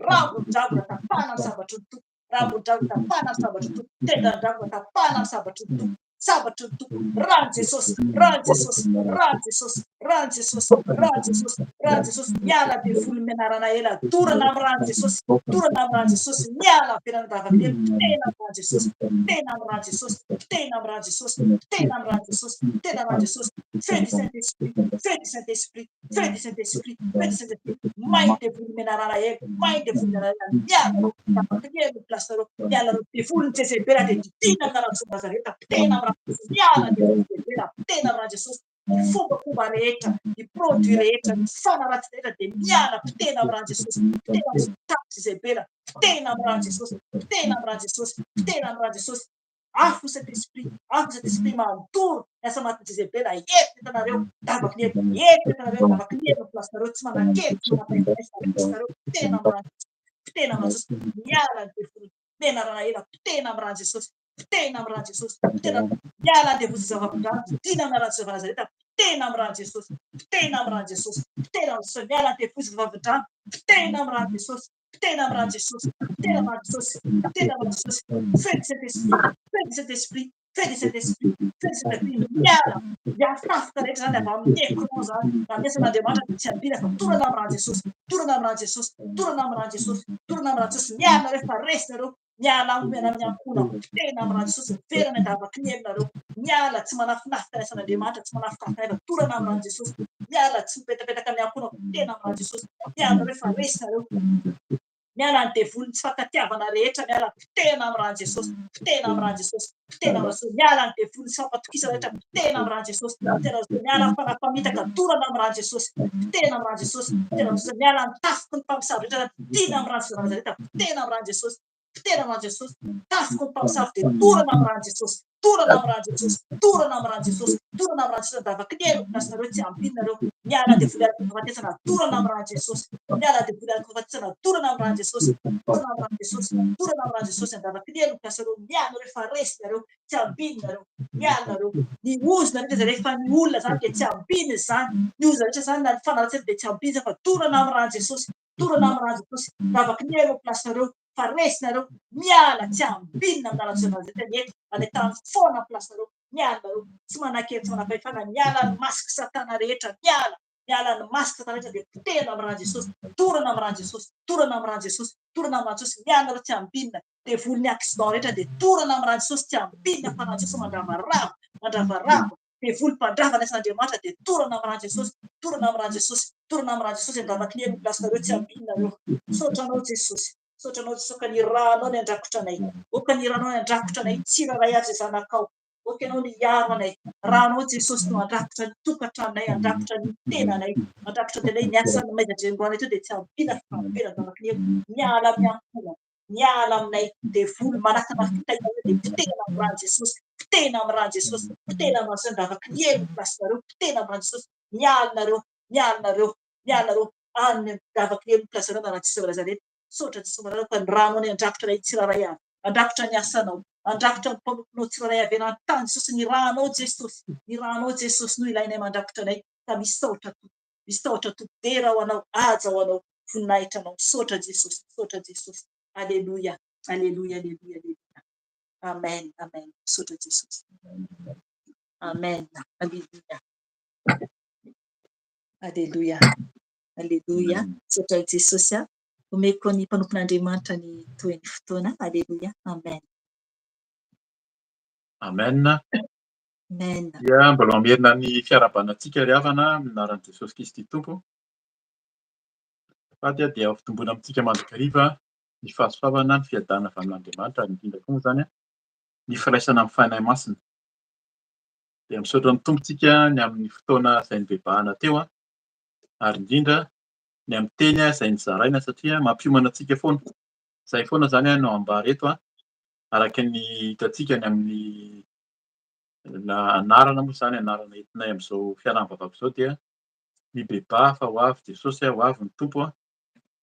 Rambo dravona tapana amin'ny sabatry ny tompo. Rambo dravona tapana amin'ny sabatry ny tompo. Tena dravona tapana amin'ny sabatry ny tompo. Sabatry ny tompo. Rano Jesosy. Rano Jesosy. Rano Jesosy. Rano Jesosy. Rano Jesosy. Rano Jesosy. Miala devoly menarana ela. Torana amin'ny rano Jesosy. Torana amin'ny rano Jesosy. Miala verana andavaky ny elo. Tena amin'ny rano Jesosy. Tena amin'ny rano Jesosy. Tena amin'ny rano Jesosy. Tena amin'ny rano Jesosy. Tena amin'ny rano Jesosy. Feu du Saint-Esprit. Feu du Saint-Esprit. Feu du Saint-Esprit. Feu du Saint-Esprit. Mai devoly menarana ela. Mai devoly menarana ela. Miala andavaky ny elo plasinareo. Miala devoly ny Jezebela dia didina amin'ny rantsy Nazareta. Tena amin'ny rano Jesosy. Miala devoly Jezebela. Tena amin'ny rano Jesosy. ny fombafomba rehetra, ny produit rehetra, ny fanaratsy rehetra dia miala pitena amin'irano Jesosy, pitena amin'ny tapitra Izebela, pitena amin'irano Jesosy, pitena amin'irano Jesosy, pitena amin'irano Jesosy. Afo cet esprit manontoro miasa matin'i Jezebela, ety entanareo davaky ny ety, ety entanareo davaky ny ety ny plasinareo, tsy manan-kely, tsy manam-pahaizana plasinareo, pitena amin'irano pitena amin'irano Jesosy, miala ny devoly, menarana ela, pitena amin'irano Jesosy, pitena amin'irano Jesosy, pitena miala ny devoly zava-mandrano, dina amin'irano Zava-Nazareta, pitena amin'irano Jesosy, pitena amin'irano Jesosy, pitena amin'irano Jesosy, miala ny devoly zava-mandrano, pitena amin'irano Jesosy, pitena amin'irano Jesosy, pitena amin'irano Jesosy, pitena amin'irano Jesosy, fais de cet esprit, fais de cet esprit, fais de cet esprit, fais de cet esprit, miala miafafika rehetra zany avy amin'ny ekonao zany, na miasan'Andriamanitra dia tsy ambina fa torana amin'irano Jesosy, torana amin'irano Jesosy, torana amin'irano Jesosy, torana amin'irano Jesosy, miala rehefa resy nareo, miala amena miankona, pitena amin'irano Jesosy, verana davaka ny elinareo, miala tsy manafinafika ny asan'Andriamanitra, tsy manafikafika fa torana amin'irano Jesosy, miala tsy mipetapetaka miankona, pitena amin'irano Jesosy, miala rehefa resy nareo, miala ny devoly tsy fankatiavana rehetra, miala pitena amin'irano Jesosy, pitena amin'irano Jesosy, pitena amin'irano Jesosy, miala ny devoly tsy fampatokisana rehetra, pitena amin'irano Jesosy, pitena amin'irano Jesosy, miala ny fanampamitaka, torana amin'irano Jesosy, pitena amin'irano Jesosy, pitena amin'irano Jesosy, miala ny tafiky ny mpamosavy rehetra, dina amin'irano Zava-Nazareta, pitena amin'irano Jesosy, pitena amin'irano Jesosy, tafiky ny mpamosavy dia torana amin'irano Jesosy, torana amin'irano Jesosy, torana amin'irano Jesosy, torana amin'irano Jesosy, davaky ny elo plasinareo tsy ambinareo, miala devoly araka fahafatesana, torana amin'irano Jesosy, miala devoly araka fahafatesana, torana amin'irano Jesosy, torana amin'irano Jesosy, torana amin'irano Jesosy, davaky ny elo plasinareo, miala rehefa resy nareo, tsy ambinareo, miala nareo, ny ozona rehetra zay rehefa ny olona zany dia tsy ambiny zany, ny ozona rehetra zany na ny fanaratsely dia tsy ambiny fa torana amin'irano Jesosy, torana amin'irano Jesosy, davaky ny elo plasinareo, fa resy nareo, miala tsy ambinina amin'irano Zava-Nazareta ny eto, anetahany foana plasinareo, miala nareo, tsy manan-kely, tsy manam-pahefana, miala ny masiky satana rehetra, miala ny masiky satana rehetra dia pitena amin'irano Jesosy, torana amin'irano Jesosy, torana amin'irano Jesosy, torana amin'irano Jesosy, miala nareo tsy ambinina, devoly accident rehetra dia torana amin'irano Jesosy tsy ambinina fa n'irano Jesosy mandravaravo, devoly mpandrava ny asan'Andriamanitra dia torana amin'irano Jesosy, torana amin'irano Jesosy, torana amin'irano Jesosy, andavaky ny elo plasinareo tsy ambinina nareo, sotranao Jesosy, sotranao Jesosy, ka ny ranao ny andrakotra anay, oka ny ranao ny andrakotra anay, tsiraray azy zanakao, oka ianao ny iaro anay, ranao Jesosy no andrakotra ny tokantranonay, andrakotra ny tenanay, andrakotra tenay ny asan'ny maizandrengoanay teo dia tsy ambina fampela davaky ny elo, miala miankona, miala aminay, devoly manakana fitaina dia pitena amin'irano Jesosy, pitena amin'irano Jesosy, pitena amin'irano Jesosy, davaky ny elo plasinareo, pitena amin'irano Jesosy, miala nareo, miala nareo, miala nareo, any davaky ny elo plasinareo anaran'i Zava-Nazareta, sotra Jesosy manareo fa ny ranao ny andrakotra anay tsiraray avy, andrakotra ny asanao, andrakotra ny mpamokona tsiraray avy ena tany Jesosy, ny ranao Jesosy, ny ranao Jesosy no ilainay mandrakotra anay, ka misaotra todera ho anao, aja ho anao, voninahitra anao, sotra Jesosy, sotra Jesosy, aleluia, aleluia, aleluia, aleluia, amen, amen, sotra Jesosy, amen, aleluia, aleluia, aleluia, sotra Jesosy a, omeko ny mpanompon'Andriamanitra ny toy ny fotoana, aleluia, amen. Amen. Amen. Dia mbola mamerina ny fiarabanantsika ry havana aminaran'i Jesosy Kristy Tompo. Faty dia fitomboana amintsika mandrakariva ny fahasofavana ny fiadana avy amin'Andriamanitra, indrindra koa moa zany ny firaisana amin'ny fanahy masina. Dia misaotra ny tompontsika ny amin'ny fotoana izay nibebahana teo, ary indrindra ny amin'ny teny izay nizaraina satria mampiomana antsika foana. Izay foana zany no ambara eto araka ny hitantsika ny amin'ny anarana moa zany, anarana entinay amin'izao fiarahana vavaka izao dia mibebà fa ho avy Jesosy, ho avy ny Tompo,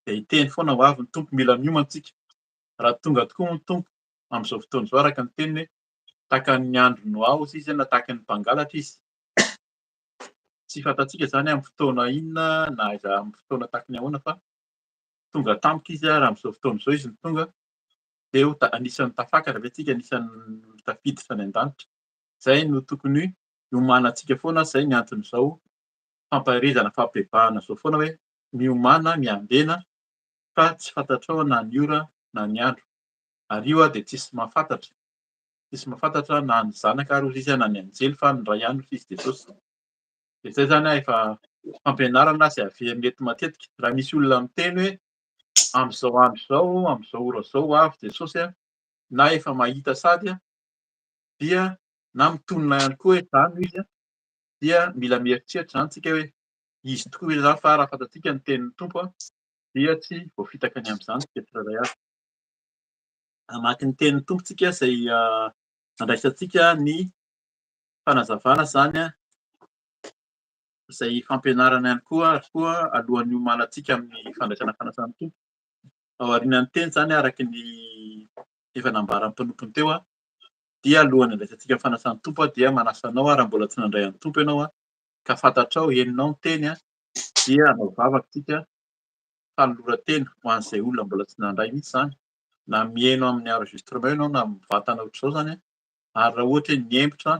dia hiteny foana ho avy ny Tompo, mila miomana antsika. Raha tonga tokoa ny Tompo amin'izao fotoana izao araka ny teniny, tahaka ny andro Noa izy na tahaka ny mpangalatra izy. Tsy fantatsika zany amin'ny fotoana inona na amin'ny fotoana tahaka ny ahoana fa tonga tampoka izy raha amin'izao fotoana izao izy ny tonga dia anisan'ny tafakatra ve tsika, anisan'ny tafiditra ny an-danitra. Izay no tokony hiomana antsika foana, izay ny anton'izao fampahirizana, fampibebahana izao foana hoe miomana, miambena fa tsy fantatrao na ny ora na ny andro. Ary io dia tsisy mahafantatra na ny zanaka ary izy na ny anjely fa ny ray ihany no Fisy Jesosy. Dia izay zany efa fampianarana izay mety matetika raha misy olona miteny hoe amin'izao andro izao, amin'izao ora izao ho avy Jesosy na efa mahita sady dia na mitonona ihany koa hoe izany izy dia mila mieritreritra zany tsika hoe izy tokoa zany fa raha fantatsika ny tenin'ny tompo dia tsy voafitaka any amin'izany tsika tsirairay avy. Hamaky ny tenin'ny tompo tsika izay andraisantsika ny fanazavana zany izay fampianarana ihany koa ary koa alohan'ny hiomanantsika amin'ny fandraisana fanasan'ny tompo. Ao aorianan'ny teny zany araka ny efa nambaran'ny mpanompony teo dia alohan'ny andraisantsika ny fanasan'ny tompo dia manasa anao raha mbola tsy nandray an'ny tompo ianao ka fantatrao heninao ny teny dia anao vavaka tsika fanoloran-tena ho an'izay olona mbola tsy nandray mihitsy zany na mihaino amin'ny enregistrement ianao na mivantana ohatr'izao zany ary raha ohatra hoe niembotra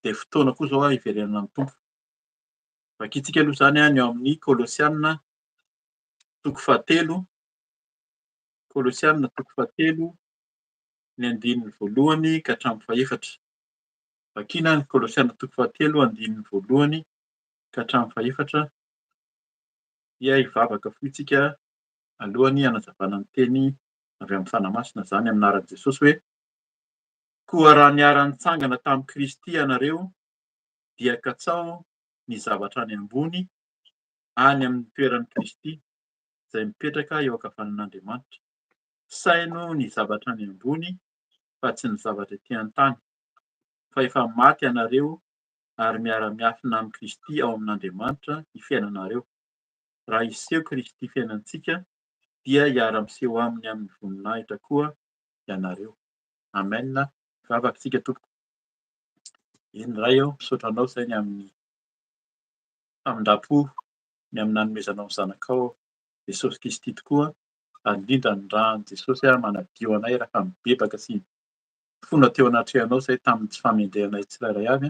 dia fotoana koa zao hiverenana ny tompo. Vakintsika aloha zany ny ao amin'ny Kolosianina toko fahatelo ny andinin'ny voalohany ka hatramin'ny fahaefatra. Vakiana ny Kolosianina toko fahatelo andinin'ny voalohany ka hatramin'ny fahaefatra dia hivavaka fotsika alohan'ny hanazavana ny teny avy amin'ny fanamasina zany amin'ny anaran'i Jesosy hoe koa raha niara-nitsangana tamin'i Kristy ianareo dia katsao ny zavatra any ambony any amin'ny toeran'i Kristy izay mipetraka eo ankavanan'Andriamanitra. Saino ny zavatra any ambony fa tsy ny zavatra etỳ an-tany. Fa efa maty ianareo ary miara-miafina amin'ny Kristy ao amin'Andriamanitra ny fiainanareo. Raha hiseho Kristy fiainantsika dia hiara-miseho aminy amin'ny voninahitra koa ianareo. Amen. Vavakantsika tompoko. Eny ray aho misaotra anao izay ny amin'ny famindrapo ny amin'ny nanomezanao ny zanakao Jesosy Kristy tokoa ary indrindra ny rahan'i Jesosy manadio anay raha mibebaka sy fona teo anatrehanao izay tamin'ny tsy famendrehanay tsirairay avy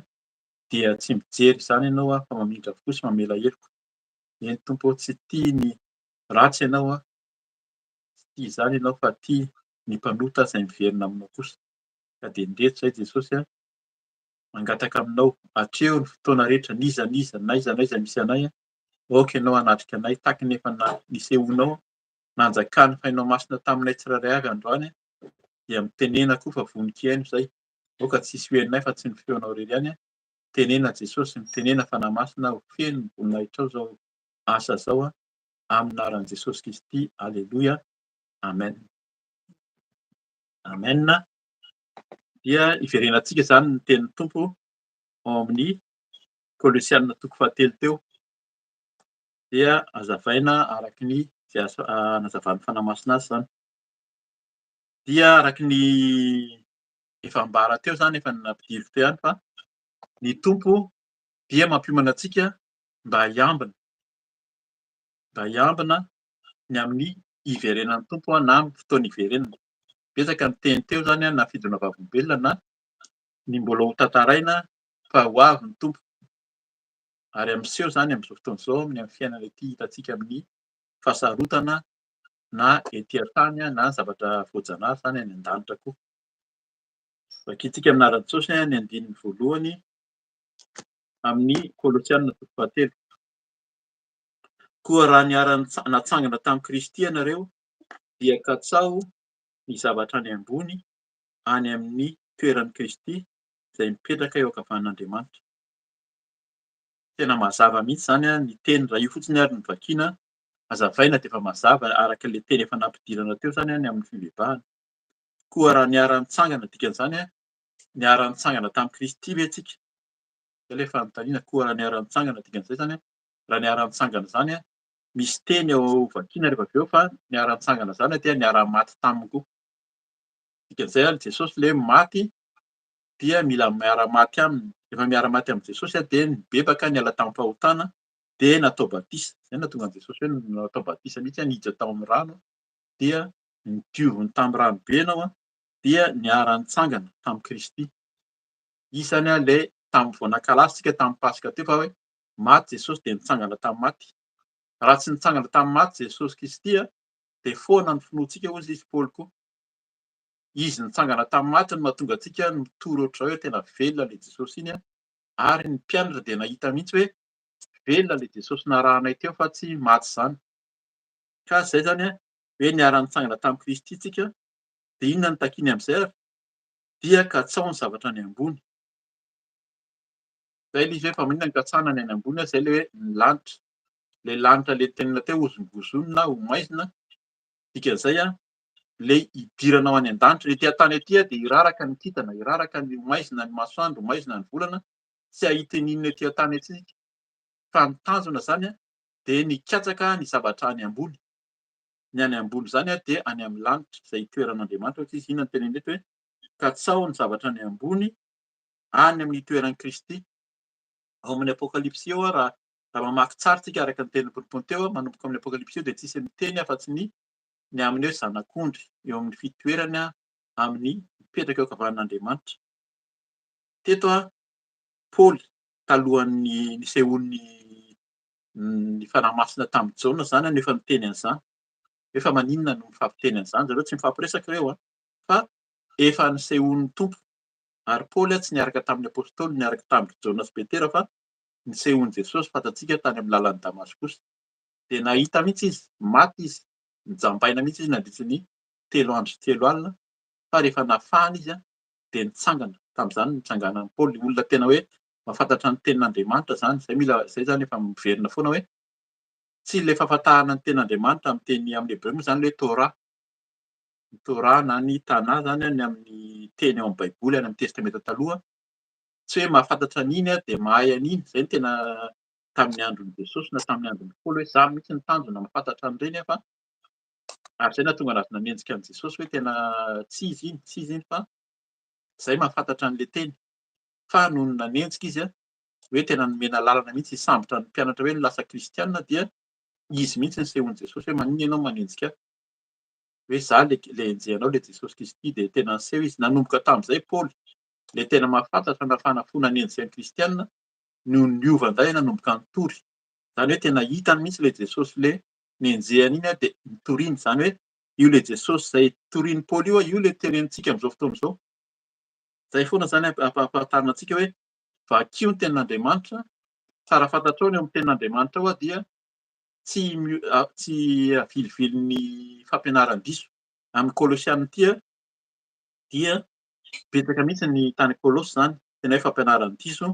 dia tsy mijery izany ianao fa mamindra fo sy mamela heloko. Eny tompo tsy tia ny ratsy ianao tsy tia izany ianao fa tia ny mpanota izay miverina aminao kosa. Ka dia ndreto izay Jesosy mangataka aminao hatreo ny fotoana rehetra n'aiza n'aiza misy anay aoka ianao hanatrika anay taky ny efa nisehonao nanjakany fainao masina taminay tsirairay avy androany dia mitenena koa fa vonin-kaino izay aoka tsisy hoeninay fa tsy ny feonao irery ihany tenena Jesosy mitenena fanahy-masina ho feno ny voninahitra ao izao asa izao amin'ny anaran'i Jesosy Kristy. Aleloia. Amen. Amen. Dia hiverenantsika zany ny tenin'ny tompo ao amin'ny Kolosianina toko fahatelo teo dia hazavaina araky ny nazavan'ny fanahy-masina azy zany. Dia araky ny efa ambara teo zany efa nampidiriko teo ihany fa ny tompo dia mampiomana antsika mba hiambina ny amin'ny hiverenan'ny tompo na amin'ny fotoana hiverenana. Betsaka ny teny teo zany na fidina vavolombelona na ny mbola ho tantaraina fa ho avy ny tompo. Ary amin'seho zany amin'izao fotoana izao amin'ny fiainana ety hitantsika amin'ny fasarotana na ety an-tany na zavatra voajanahary zany any an-danitra koa. Vakintsika amin'ny anaran'i Jesosy ny andinin'ny voalohany amin'ny Kolosianina toko fahatelo. Koa raha niara-natsangana tamin'i Kristy ianareo dia katsao ny zavatra any ambony any amin'ny toeran'i Kristy izay mipetraka eo ankavanan'Andriamanitra. Tena mazava mihitsy zany ny teny raha io fotsiny ary ny vakiana hazavaina dia efa mazava araka ilay teny efa nampidirana teo zany ny amin'ny fivavahana. Koa raha niara-nitsangana dikan'izany niara-nitsangana tamin'i Kristy ve tsika? Ilay fanontaniana koa raha niara-nitsangana dikan'izay zany raha niara-nitsangana zany misy teny ao vakiana rehefa avy eo fa niara-nitsangana zany dia niara-maty taminy koa. Dikan'izay Jesosy ilay maty dia mila miara-maty aminy. Rehefa miara-maty amin'ny Jesosy dia nibebaka niala tamin'ny fahotana dia natao batisa. Izay nahatonga an'i Jesosy hoe natao batisa mihitsy niditra tao amin'ny rano dia nidioviny tamin'ny rano be ianao dia niara-nitsangana tamin'i Kristy. Isany ilay tamin'ny vao nankalaza isika tamin'ny Pasika teo fa hoe maty Jesosy dia nitsangana tamin'ny maty. Raha tsy nitsangana tamin'ny maty Jesosy Kristy dia foana ny finoantsika hozy izy Paoly koa. Izy nitsangana tamin'ny maty no mahatonga antsika nitory ohatr'izao hoe tena velona ilay Jesosy iny ary ny mpianatra dia nahita mihitsy hoe velona ilay Jesosy narahanay teo fa tsy maty izany. Ka izay zany hoe niara-nitsangana tamin'i Kristy isika dia inona no takiany amin'izay ary? Dia katsao ny zavatra any ambony. Zay ilay izy hoe fa maninona ny katsahana ny any ambony zay le hoe ny lanitra. Le lanitra le tenina teo ozongozonina ho maizina, dikan'izay le idiranao any an-danitra. Le ety an-tany aty dia iraraka ny kintana, iraraka ny maizina ny masoandro, maizina ny volana, tsy ahita n'inona ety an-tany aty. Fa ny tanjona zany dia ny katsaka ny zavatra any ambony. Ny any ambony zany dia any amin'ny lanitra izay itoeran'Andriamanitra. Ohatry izy inona ny teneny eto hoe katsaho ny zavatra any ambony any amin'ny itoeran'i Kristy. Ao amin'ny Apokalipsy eo raha mamaky tsara tsika araka ny tenin'ny Poropony teo manomboka amin'ny Apokalipsy eo dia tsisy miteny afa-tsy ny amin'ny hoe zanak'ondry eo amin'ny fitoerany amin'ny mipetraka eo ankavanan'Andriamanitra. Teto Paoly talohan'ny nisehoan'ny ny fanahy masina tamin'i Jaona zany no efa niteny an'izany. Efa maninona no mifampiteny an'izany? Zareo tsy mifampiresaka ireo fa efa nisehoan'ny Tompo. Ary Paoly tsy niaraka tamin'ny apôstôly, niaraka tamin'ny Jaona sy Petera fa nisehoan'i Jesosy fantatsika tany amin'ny lalan'ny Damaskosy. Dia nahita mihitsy izy, maty izy, nijambaina mihitsy izy nandritra ny 3 andro sy 3 alina. Fa rehefa nafahana izy dia nitsangana. Tamin'izany nitsanganan'i Paoly. Olona tena hoe mahafantatra ny tenin'Andriamanitra zany. Zay zany efa miverina foana hoe tsy ilay fahafatahana ny tenin'Andriamanitra amin'ny teny amin'ny Hebreo moa zany hoe Torah. Ny Torah na ny Tanà zany ny amin'ny teny eo amin'ny Baiboly, any amin'ny testamenta taloha. Tsy hoe mahafantatra an'iny dia mahay an'iny. Zay ny tena tamin'ny andron'i Jesosy na tamin'ny andron'i Paoly hoe zany mihitsy ny tanjona mahafantatra an'ireny fa ary zay nahatonga anazy nanenjika an'i Jesosy hoe tena tsy izy iny fa zay mahafantatra an'ilay teny. Fa noho nanenjika izy hoe tena nomena lalana mihitsy hisambotra ny mpianatra hoe lasa kristianina dia izy mihitsy nisehoan'i Jesosy hoe maninona ianao manenjika ahy? Hoe za le enjehanao le Jesosy Kristy. Dia tena niseho izy. Nanomboka tamin'izay Paoly le tena mahafantatra na fanafona nenjika ny kristianina no niova-nday nanomboka nitory. Zany hoe tena hitany mihitsy le Jesosy le nenjehany iny dia nitoriany. Zany hoe io le Jesosy izay torian'i Paoly io le tenenintsika amin'izao fotoana izao. Zay foana zany ampahafantarina antsika hoe vakio ny tenin'Andriamanitra. Tsara fantatrao ny eo amin'ny tenin'Andriamanitra ao dia tsy avilivily fampianaran-diso. Amin'ny Kolosiana ity dia betsaka mihitsy ny tany Kolosy zany tena hoe fampianaran-diso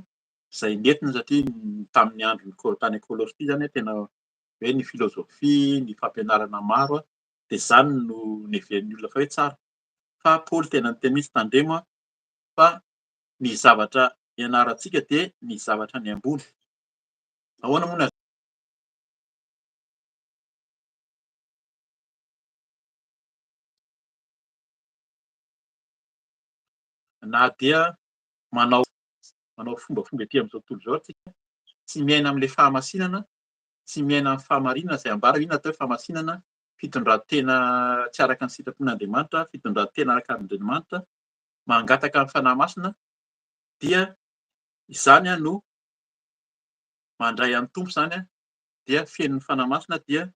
izay nentina satria tamin'ny andron'ny tany Kolosy ity zany tena hoe ny filozofia, ny fampianarana maro dia zany no neven'ny olona fa hoe tsara. Fa Paoly tena niteny mihitsy tandremo fa ny zavatra ianarantsika dia ny zavatra ny ambony. Ahoana moa na dia manao fombafomba ety amin'izao tontolo izao tsika, tsy miaina amin'ilay fahamasinana, tsy miaina amin'ny fahamarinana izay ambara inona atao hoe fahamasinana, fitondran-tena tsy araka ny sitrapon'Andriamanitra, fitondran-tena araka an'Andriamanitra, mangataka amin'ny fanahy masina, dia izany no mandray an'ny Tompo zany dia fenon'ny fanahy masina dia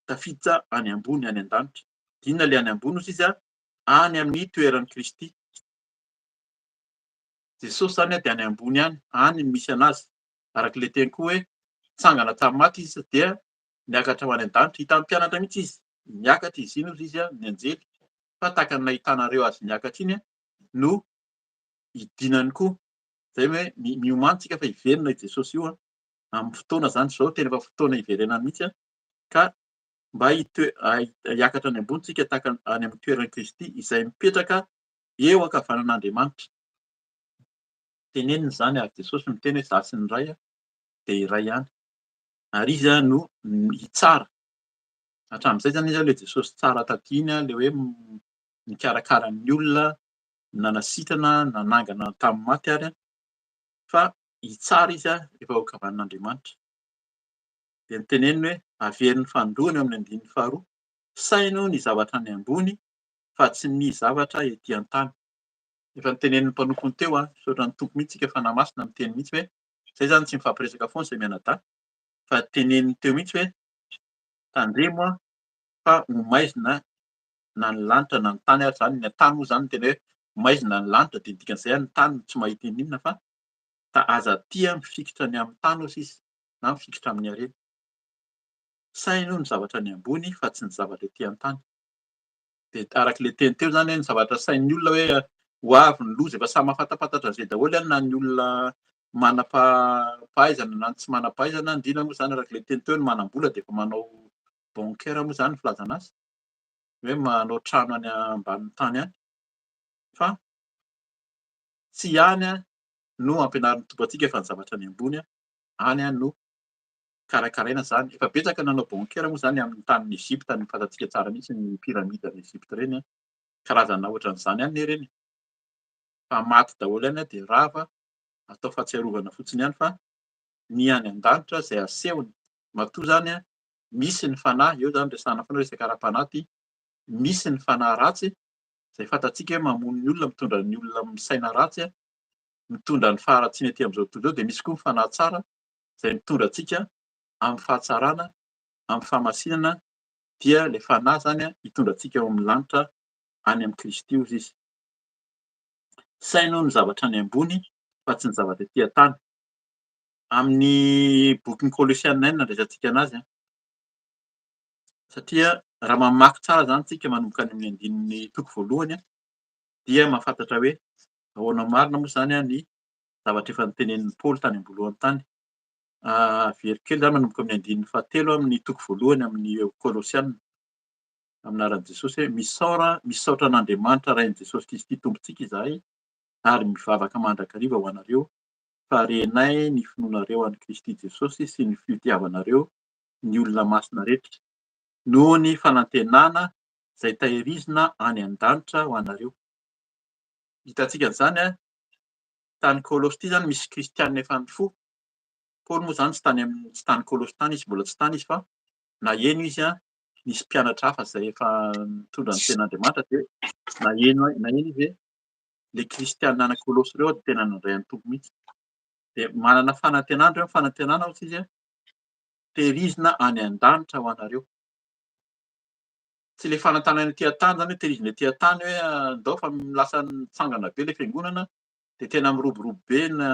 tafiditra any ambony, any an-danitra. Inona ilay any ambony hozy izy any amin'ny toeran'i Kristy. Jesosy zany dia any ambony any no misy anazy. Arak'ilay teny koa hoe tsangana tamin'ny maty izy dia niakatra ho any an-danitra. Hitan'ny mpianatra mihitsy izy, niakatra izy iny hozy izy ny anjely. Fa tahaka ny nahitanareo azy niakatra iny no hidinany koa. Zay hoe miomany tsika fa hiverina i Jesosy io amin'ny fotoana zany izao tena efa fotoana hiverenany mihitsy ka mba hiakatra any ambony tsika tahaka any amin'ny toeran'i Kristy izay mipetraka eo ankavanan'Andriamanitra. Teneniny zany ary Jesosy miteny hoe za sy ny Ray dia iray ihany. Ary izy no hitsara. Hatramin'izay zany izy ilay Jesosy tsara taty iny ilay hoe nikarakara ny olona, nanasitrana, nanangana tamin'ny maty ary fa hitsara izy efa ao ankavanan'Andriamanitra. Dia niteneniny hoe averin'ny fandroany amin'ny andininy faharoa, saino ny zavatra any ambony fa tsy ny zavatra ety an-tany. Efa nitenenin'ny mpanompo teo misaotra ny Tompo mihitsy tsika fanahy masina miteny mihitsy hoe izay zany tsy mifampiresaka foana izay mianadahy fa teneniny teo mihitsy hoe tandremo fa ho maizina na ny lanitra na ny tany ary zany ny tany moa zany tena hoe maizina ny lanitra dia dikan'izay ny tany tsy mahita inona fa aza tia mifikitra ny amin'ny tany hozy izy na mifikitra amin'ny harena. Saino ny zavatra ny ambony fa tsy ny zavatra ety an-tany. Dia arak'ilay teny teo zany ny zavatra sain'ny olona hoe ho avy ny loza efa samy mahafantapantatra an'izay daholo na ny olona manam-pahaizana na tsy manam-pahaizana indrindra moa zany araka le teny teo ny manam-bola dia efa manao bancaire moa zany filazana azy hoe manao trano any ambanin'ny tany any fa tsy any no ampianarin'ny tompontsika fa ny zavatra any ambony any no karakaraina zany. Efa betsaka nanao bancaire moa zany amin'ny tanin'ny Egypte ny fantatsika tsara mihitsy ny piramide any Egypte reny karazana ohatran'izany any reny fa maty daholo any dia rava atao fahatsiarovana fotsiny ihany fa ny any an-danitra izay asehony matoa zany misy ny fanahy eo zany resahana foana resaka ara-panahy misy ny fanahy ratsy izay fantatsika hoe mamono ny olona mitondra ny olona misaina ratsy mitondra ny faharatsiana etỳ amin'izao tontolo izao dia misy koa ny fanahy tsara izay mitondra antsika amin'ny fahatsarana amin'ny fahamasinana dia ilay fanahy zany hitondra antsika eo amin'ny lanitra any amin'ny Kristy ozy izy. Saino ny zavatra any ambony fa tsy ny zavatra etỳ an-tany. Amin'ny bokin'ny Kolosianina iny nandraisantsika anazy satria raha mamaky tsara zany tsika manomboka any amin'ny andininy toko voalohany dia mahafantatra hoe ahoana marina moa zany ny zavatra efa nitenenin'i Paoly tany am-boalohany tany. Very kely zany manomboka amin'ny andininy fahatelo amin'ny toko voalohany amin'ny Kolosianina amin'ny anaran'i Jesosy hoe misaotra an'Andriamanitra rain'i Jesosy Kristy tompontsika izahay ary mivavaka mandrakariva ho anareo fa renay ny finoanareo an'i Kristy Jesosy sy ny fitiavanareo ny olona masina rehetra noho ny fanantenana izay tahirizina any an-danitra ho anareo. Hitantsika an'izany tany Kolosy ity zany misy kristianina efa nifoha. Paoly moa zany tsy tany Kolosy tany izy, mbola tsy tany izy fa na eno izy nisy mpianatra hafa izay efa nitondra ny ten'Andriamanitra dia na eno izy hoe ilay kristianina any Kolosy ireo tena nandray ny tompo mihitsy. Dia manana fanantenana ireo, fanantenana hozy izy tehirizina any an-danitra ho anareo. Tsy ilay fanantenana etỳ an-tany zany hoe tehirizina etỳ an-tany hoe andao fa lasa mitsangana be ilay fiangonana dia tena miroborobo be na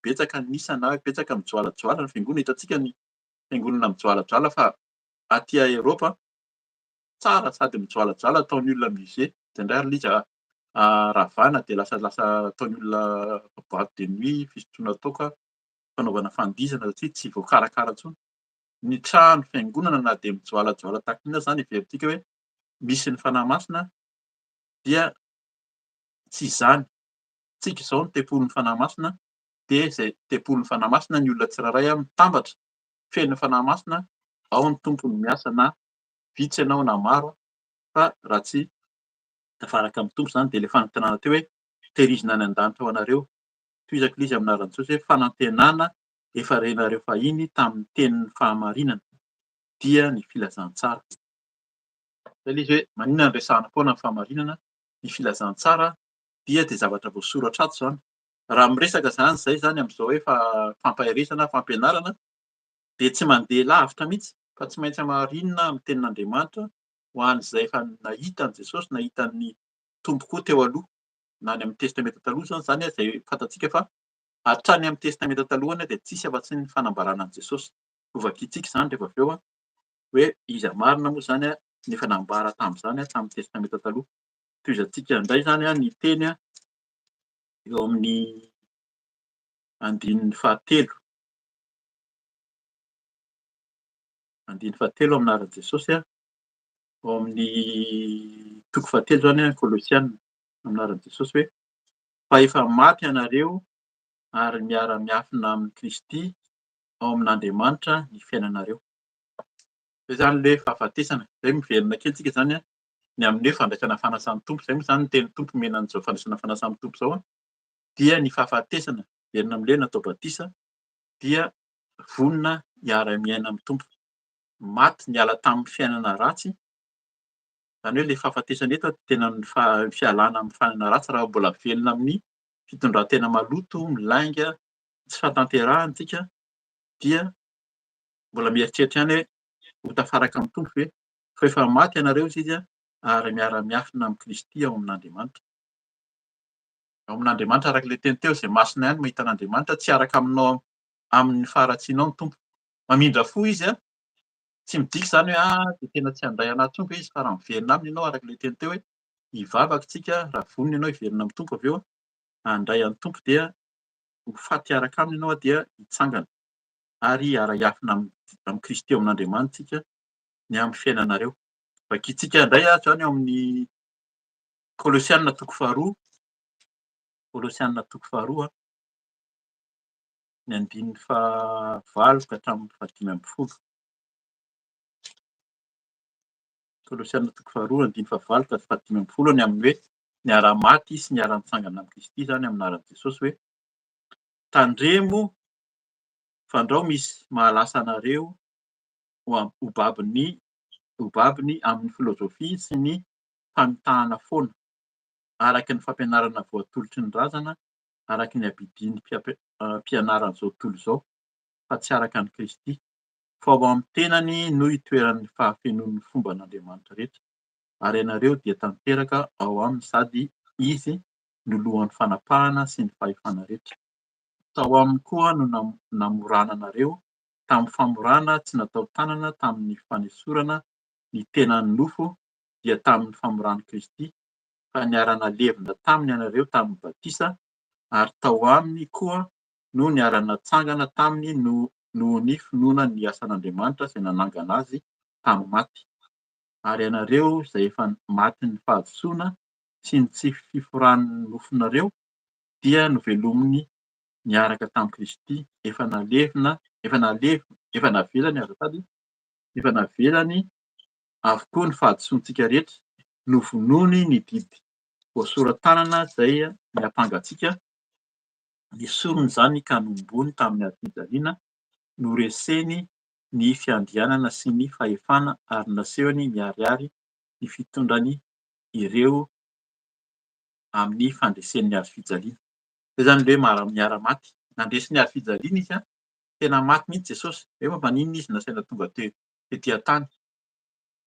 betsaka ny misa na betsaka mijoalajoala ny fiangonana. Hitantsika ny fiangonana mijoalajoala fa atỳ Eropa tsara sady mijoalajoala ataon'ny olona musée dia indray ary izy ravana dia lasa ataon'ny olona boîte de nuit, fisotroana toaka, fanaovana fandizana satria tsy voakarakara intsony. Ny trano fiangonana na dia mijoalajoala tahaka inona zany heverintsika hoe misy ny fanahy masina dia tsy izany. Tsika izao no tempolin'ny fanahy masina dia izay tempolin'ny fanahy masina ny olona tsirairay mitambatra feno fanahy masina ao ny tompony miasa na vitsy ianao na maro fa raha tsy tafaraka amin'ny tompo zany dia ilay fanantenana teo hoe tehirizina any an-danitra ho anareo. Toizako ilay izy amin'ny anaran'i Jesosy hoe fanantenana efa renareo fahiny tamin'ny tenin'ny fahamarinana dia ny filazantsara. Izay ilay izy hoe maninona no resahana foana ny fahamarinana, ny filazantsara dia zavatra voasoratra ato zany. Raha miresaka izany izay zany amin'izao hoe fampahiresana, fampianarana dia tsy mandeha lavitra mihitsy fa tsy maintsy hamarinina amin'ny tenin'Andriamanitra ho an'izay efa nahitan'i Jesosy, nahitan'ny tompo koa teo aloha na any amin'ny testameta taloha zany izay fantatsika fa hatrany amin'ny testameta taloha dia tsisy afa-tsy ny fanambarana an'i Jesosy. Tovakitsika izany rehefa avy eo hoe iza marina moa zany ny efa nambara tamin'izany tamin'ny testameta taloha. Toizantsika indray zany ny teny eo amin'ny andininy fahatelo. Andininy fahatelo amin'ny anaran'i Jesosy ao amin'ny toko fahatelo zany Kolosianina amin'ny anaran'i Jesosy hoe fa efa maty ianareo ary miara-miafina amin'ny Kristy ao amin'Andriamanitra ny fiainanareo. Izay zany ilay fahafatesana. Izay miverina kely tsika zany ny amin'ny hoe fandraisana fanasan'ny tompo. Izay moa zany ny tenin'ny tompo omena an'izao fandraisana fanasan'ny tompo izao dia ny fahafatesana verina amin'ilay natao batisa dia vonona hiara-miaina amin'ny tompo. Maty niala tamin'ny fiainana ratsy. Izany hoe ilay fahafatesana eto tena ny fialana amin'ny fiainana ratsy raha mbola velona amin'ny fitondran-tena maloto, milainga, tsy fahatanterantsika dia mbola mieritreritra ihany hoe ho tafaraka amin'ny tompo ve fa efa maty ianareo izy ary miara-miafina amin'ny Kristy ao amin'Andriamanitra. Ao amin'Andriamanitra araka ilay teny teo izay masina ihany mahita an'Andriamanitra tsy araka aminao amin'ny faharatsianao ny tompo. Mamindra fo izy tsy midika izany hoe dia tena tsy handray anahy tompo izy fa raha miverina aminy ianao araka ilay teny teo hoe hivavaka tsika raha vonona ianao hiverina amin'ny tompo avy eo handray an'ny tompo dia ho faty araka aminy ianao dia hitsangana ary ara-iafina amin'ny Kristy eo amin'Andriamanitsika ny amin'ny fiainanareo. Vakiantsika indray zany eo amin'ny Kolosianina toko faharoa, Kolosianina toko faharoa ny andininy fahavalo ka hatramin'ny fahadimy ambin'ny folo. Kolosianina toko faharoa andininy fahavalo ka fahadimy ambin'ny folo ny amin'ny hoe ny ara-maty sy ny ara-nitsangana amin'ny Kristy zany amin'ny anaran'i Jesosy hoe tandremo fandrao misy mahalasa anareo ho babiny amin'ny filôzofia sy ny famitahana foana araky ny fampianarana voatolotry ny razana araky ny abidiny mpianaran'izao tontolo izao fa tsy araka ny Kristy. Fa ao amin'ny tenany no itoeran'ny fahafenoan'ny fomba an'Andriamanitra rehetra ary ianareo dia tanteraka ao aminy sady izy no lohan'ny fanapahana sy ny fahefana rehetra. Tao aminy koa no namorana anareo tamin'ny famorana tsy natao tanana tamin'ny fanesorana ny tenany nofo dia tamin'ny famorany Kristy fa niarana levina taminy ianareo tamin'ny batisa ary tao aminy koa no niarana tsangana taminy noho ny finoana ny asan'Andriamanitra izay nanangana azy tamin'ny maty. Ary ianareo izay efa maty ny fahadisoana sy ny tsy fiforan'ny nofonareo dia novelominy niaraka tamin'i Kristy efa navelany avokoa ny fahadisoantsika rehetra novonoiny ny didy voasoran-tanana izay niapangatsika nisorony izany ka nombony tamin'ny haty-fijaliana noreseny ny fiandianana sy ny fahefana ary nasehony miharihary ny fitondrany ireo amin'ny fandresen'ny hazo-fijaliana. Zay zany hoe miara-maty nandresy ny hazo-fijaliana izy tena maty mihitsy Jesosy. Hoe maninona izy nasaina tonga tetỳ an-tany.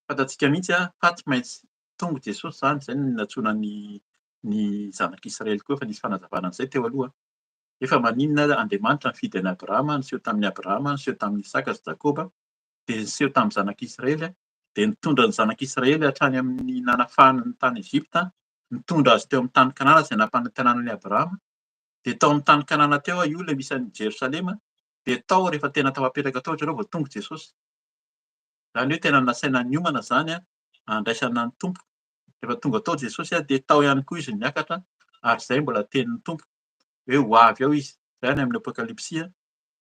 Fantatsika mihitsy fa tsy maintsy tonga Jesosy zany, izay no niantsoana ny zanak'Israely koa efa nisy fanazavana an'izay teo aloha. Efa maninona Andriamanitra nifidy an'i Abrahama, niseho tamin'ny Abrahama, niseho tamin'ny Isaka sy Jakoba, dia niseho tamin'ny zanak'Israely, dia nitondra ny zanak'Israely hatrany amin'ny nanafahany ny tany Ezipta, nitondra azy teo amin'ny tany Kanana izay nampanantenanan'i Abrahama. Dia tao amin'ny tany Kanana teo io ilay misy an'i Jerosalema, dia tao rehefa tena tafapetraka tao ianareo vao tonga Jesosy. Izany hoe tena nasaina niomana izany handraisana ny Tompo. Rehefa tonga tao Jesosy dia tao ihany koa izy niakatra ary izay mbola tenin'ny Tompo hoe ho avy ao izy. Izany amin'ny Apokalipsia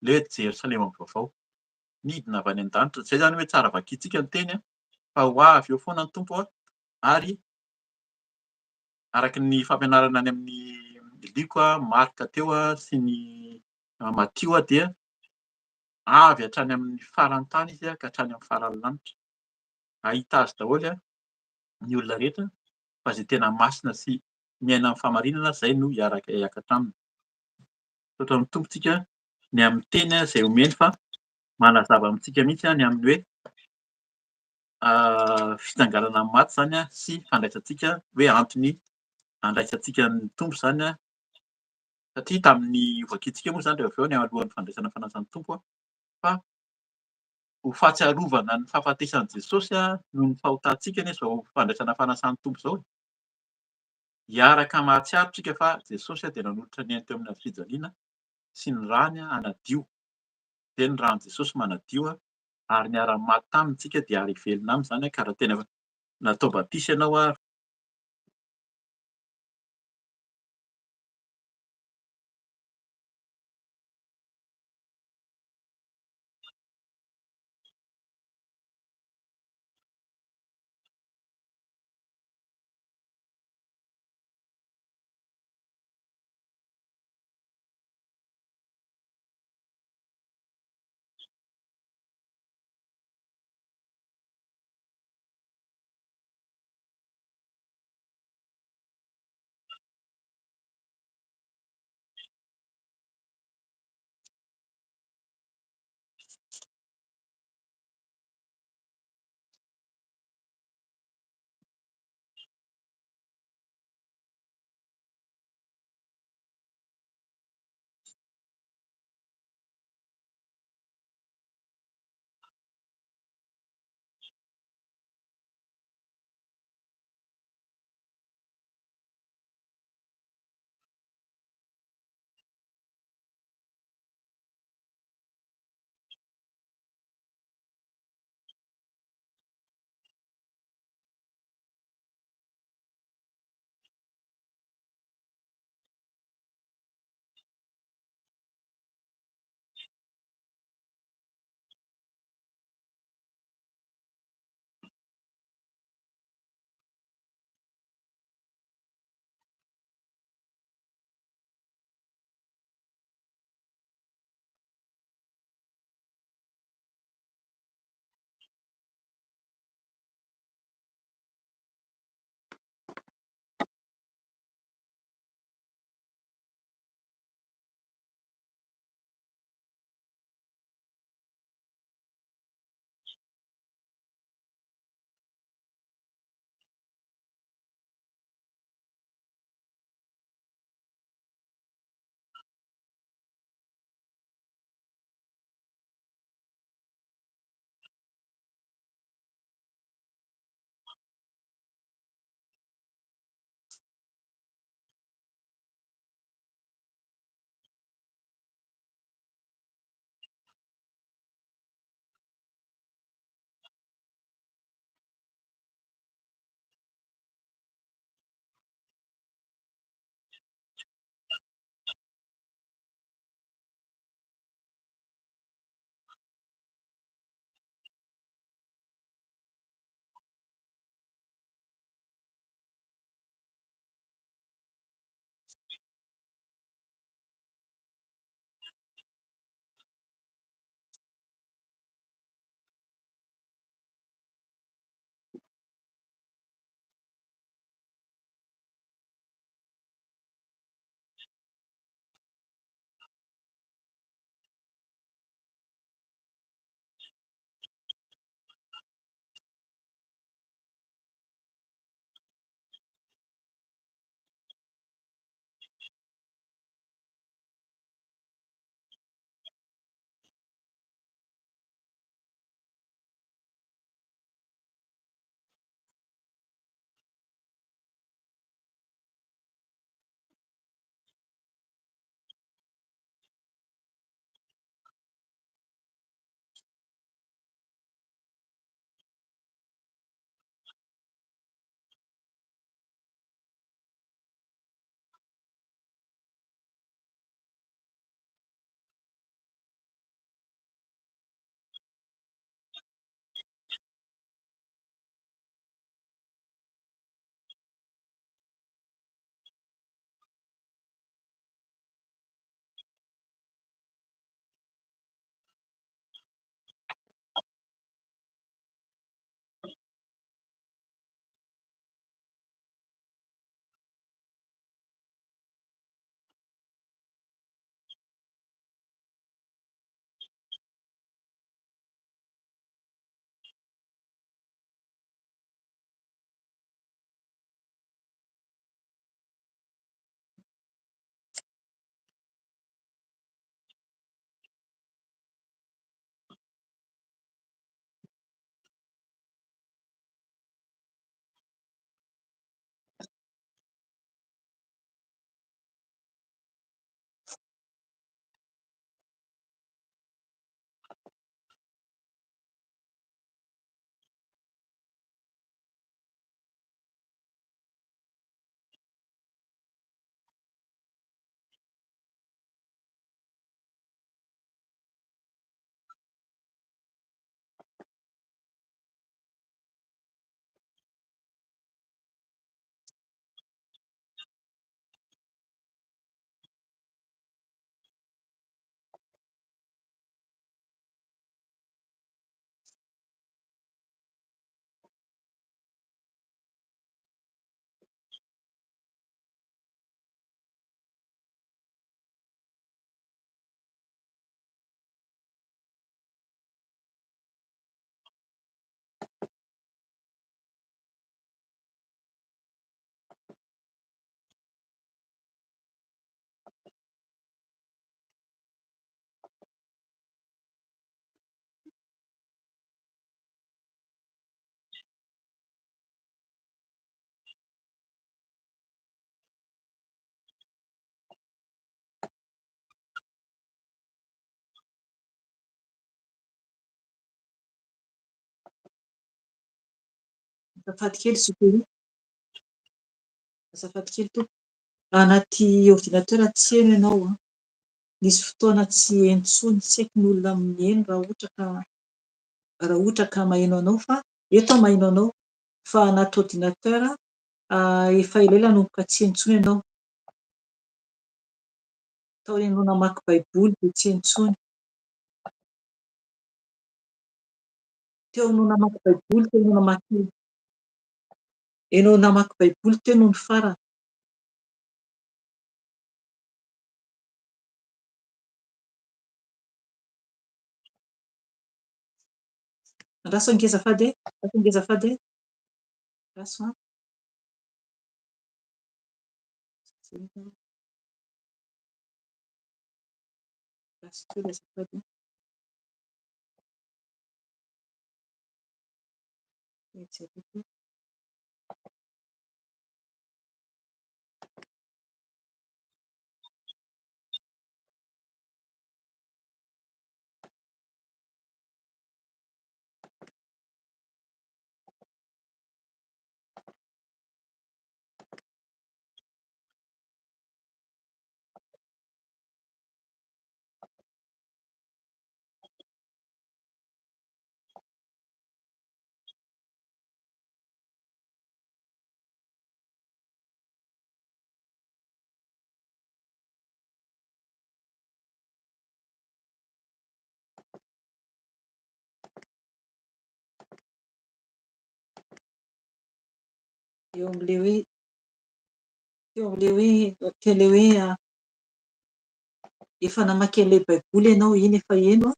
ilay hoe Jerosalema vaovao midina avy any an-danitra. Izay zany hoe tsara vakiantsika ny teny fa ho avy eo foana ny Tompo ary araky ny fampianarana any amin'ny Liko, Marika teo sy ny Matio dia avy hatrany amin'ny farany tany izy ka hatrany amin'ny farany lanitra. Ahita azy daholo ny olona rehetra fa izay tena masina sy miaina amin'ny fahamarinana izay no hiakatra aminy. Misaotra ny tompontsika ny amin'ny teny izay omeny fa manazava amintsika mihitsy ny amin'ny hoe fitsanganana amin'ny maty izany sy fandraisantsika hoe antony handraisantsika ny Tompo izany satria tamin'ny vakiantsika moa izany rehefa avy eo ny alohan'ny fandraisana fanasany Tompo fa ho fahatsiarovana ny fahafatesan'i Jesosy noho ny fahotantsika izao fandraisana fanasany Tompo izao. Hiaraka mahatsiaro tsika fa Jesosy dia nanolotra ny ainy teo amin'ny hazo-fijaliana sy ny rany hanadio. Dia ny ran'i Jesosy manadio ary niara-maty taminy tsika dia ary hivelona aminy izany ka raha tena natao batisa ianao Azafady kely supérieura, azafady kely tompo. Anaty ordinatera tsy heno ianao a. Nisy fotoana tsy heno intsony, tsy haiko ny olona mihaino raha ohatra ka maheno anao fa eto maheno anao fa anaty ordinatera efa elaela nanomboka tsy heno intsony ianao. Tao ianao namaky baiboly dia tsy heno intsony. Teo no namaky baiboly, teo no namaky ianao namaky baiboly teo no ny farany. Raso ange azafady e, raso ange azafady e. Raso a. Raso kely azafady. Eo amin'ilay hoe efa namaky an'ilay baiboly ianao, iny efa eno a.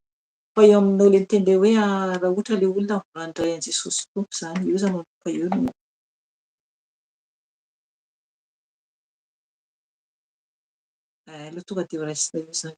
Fa eo aminao ilay miteny hoe raha ohatra ilay olona mandray an'i Jesosy tompo izany, io zany fa eo no aloha tonga dia ho raisina io zany.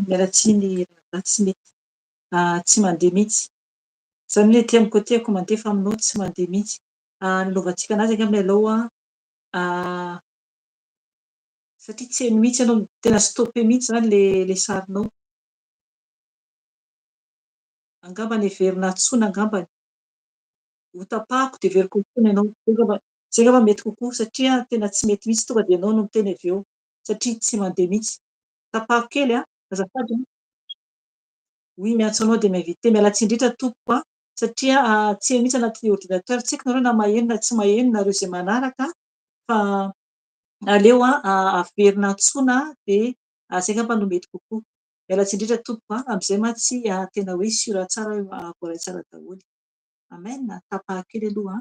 Miala tsiny raha tsy mety, tsy mandeha mihitsy. Izany hoe aty amin'ny côtéko mandeha fa aminao tsy mandeha mihitsy. Nanaovantsika anazy angambany aloha satria tsy heno mihitsy ianao, tena stoppé mihitsy zany le sarinao. Angambany heverina antsoina angambany. Ho tapahako dia heveriko antsoina ianao. Zay angamba mety kokoa satria tena tsy mety mihitsy tonga dia ianao no miteny avy eo satria tsy mandeha mihitsy. Tapahako kely azafady. Oui, miantso anao dia mihavita. Miala tsiny indrindra tompoko satria tsy heno mihitsy anaty ordinatera. Tsy haiko nareo na maheno na tsy maheno nareo izay manaraka fa aleo averina antsoina dia zay angamba no mety kokoa. Miala tsiny indrindra tompoko amin'izay mantsy tena hoe sura tsara voaray tsara daholo. Amen. Tapahako kely aloha.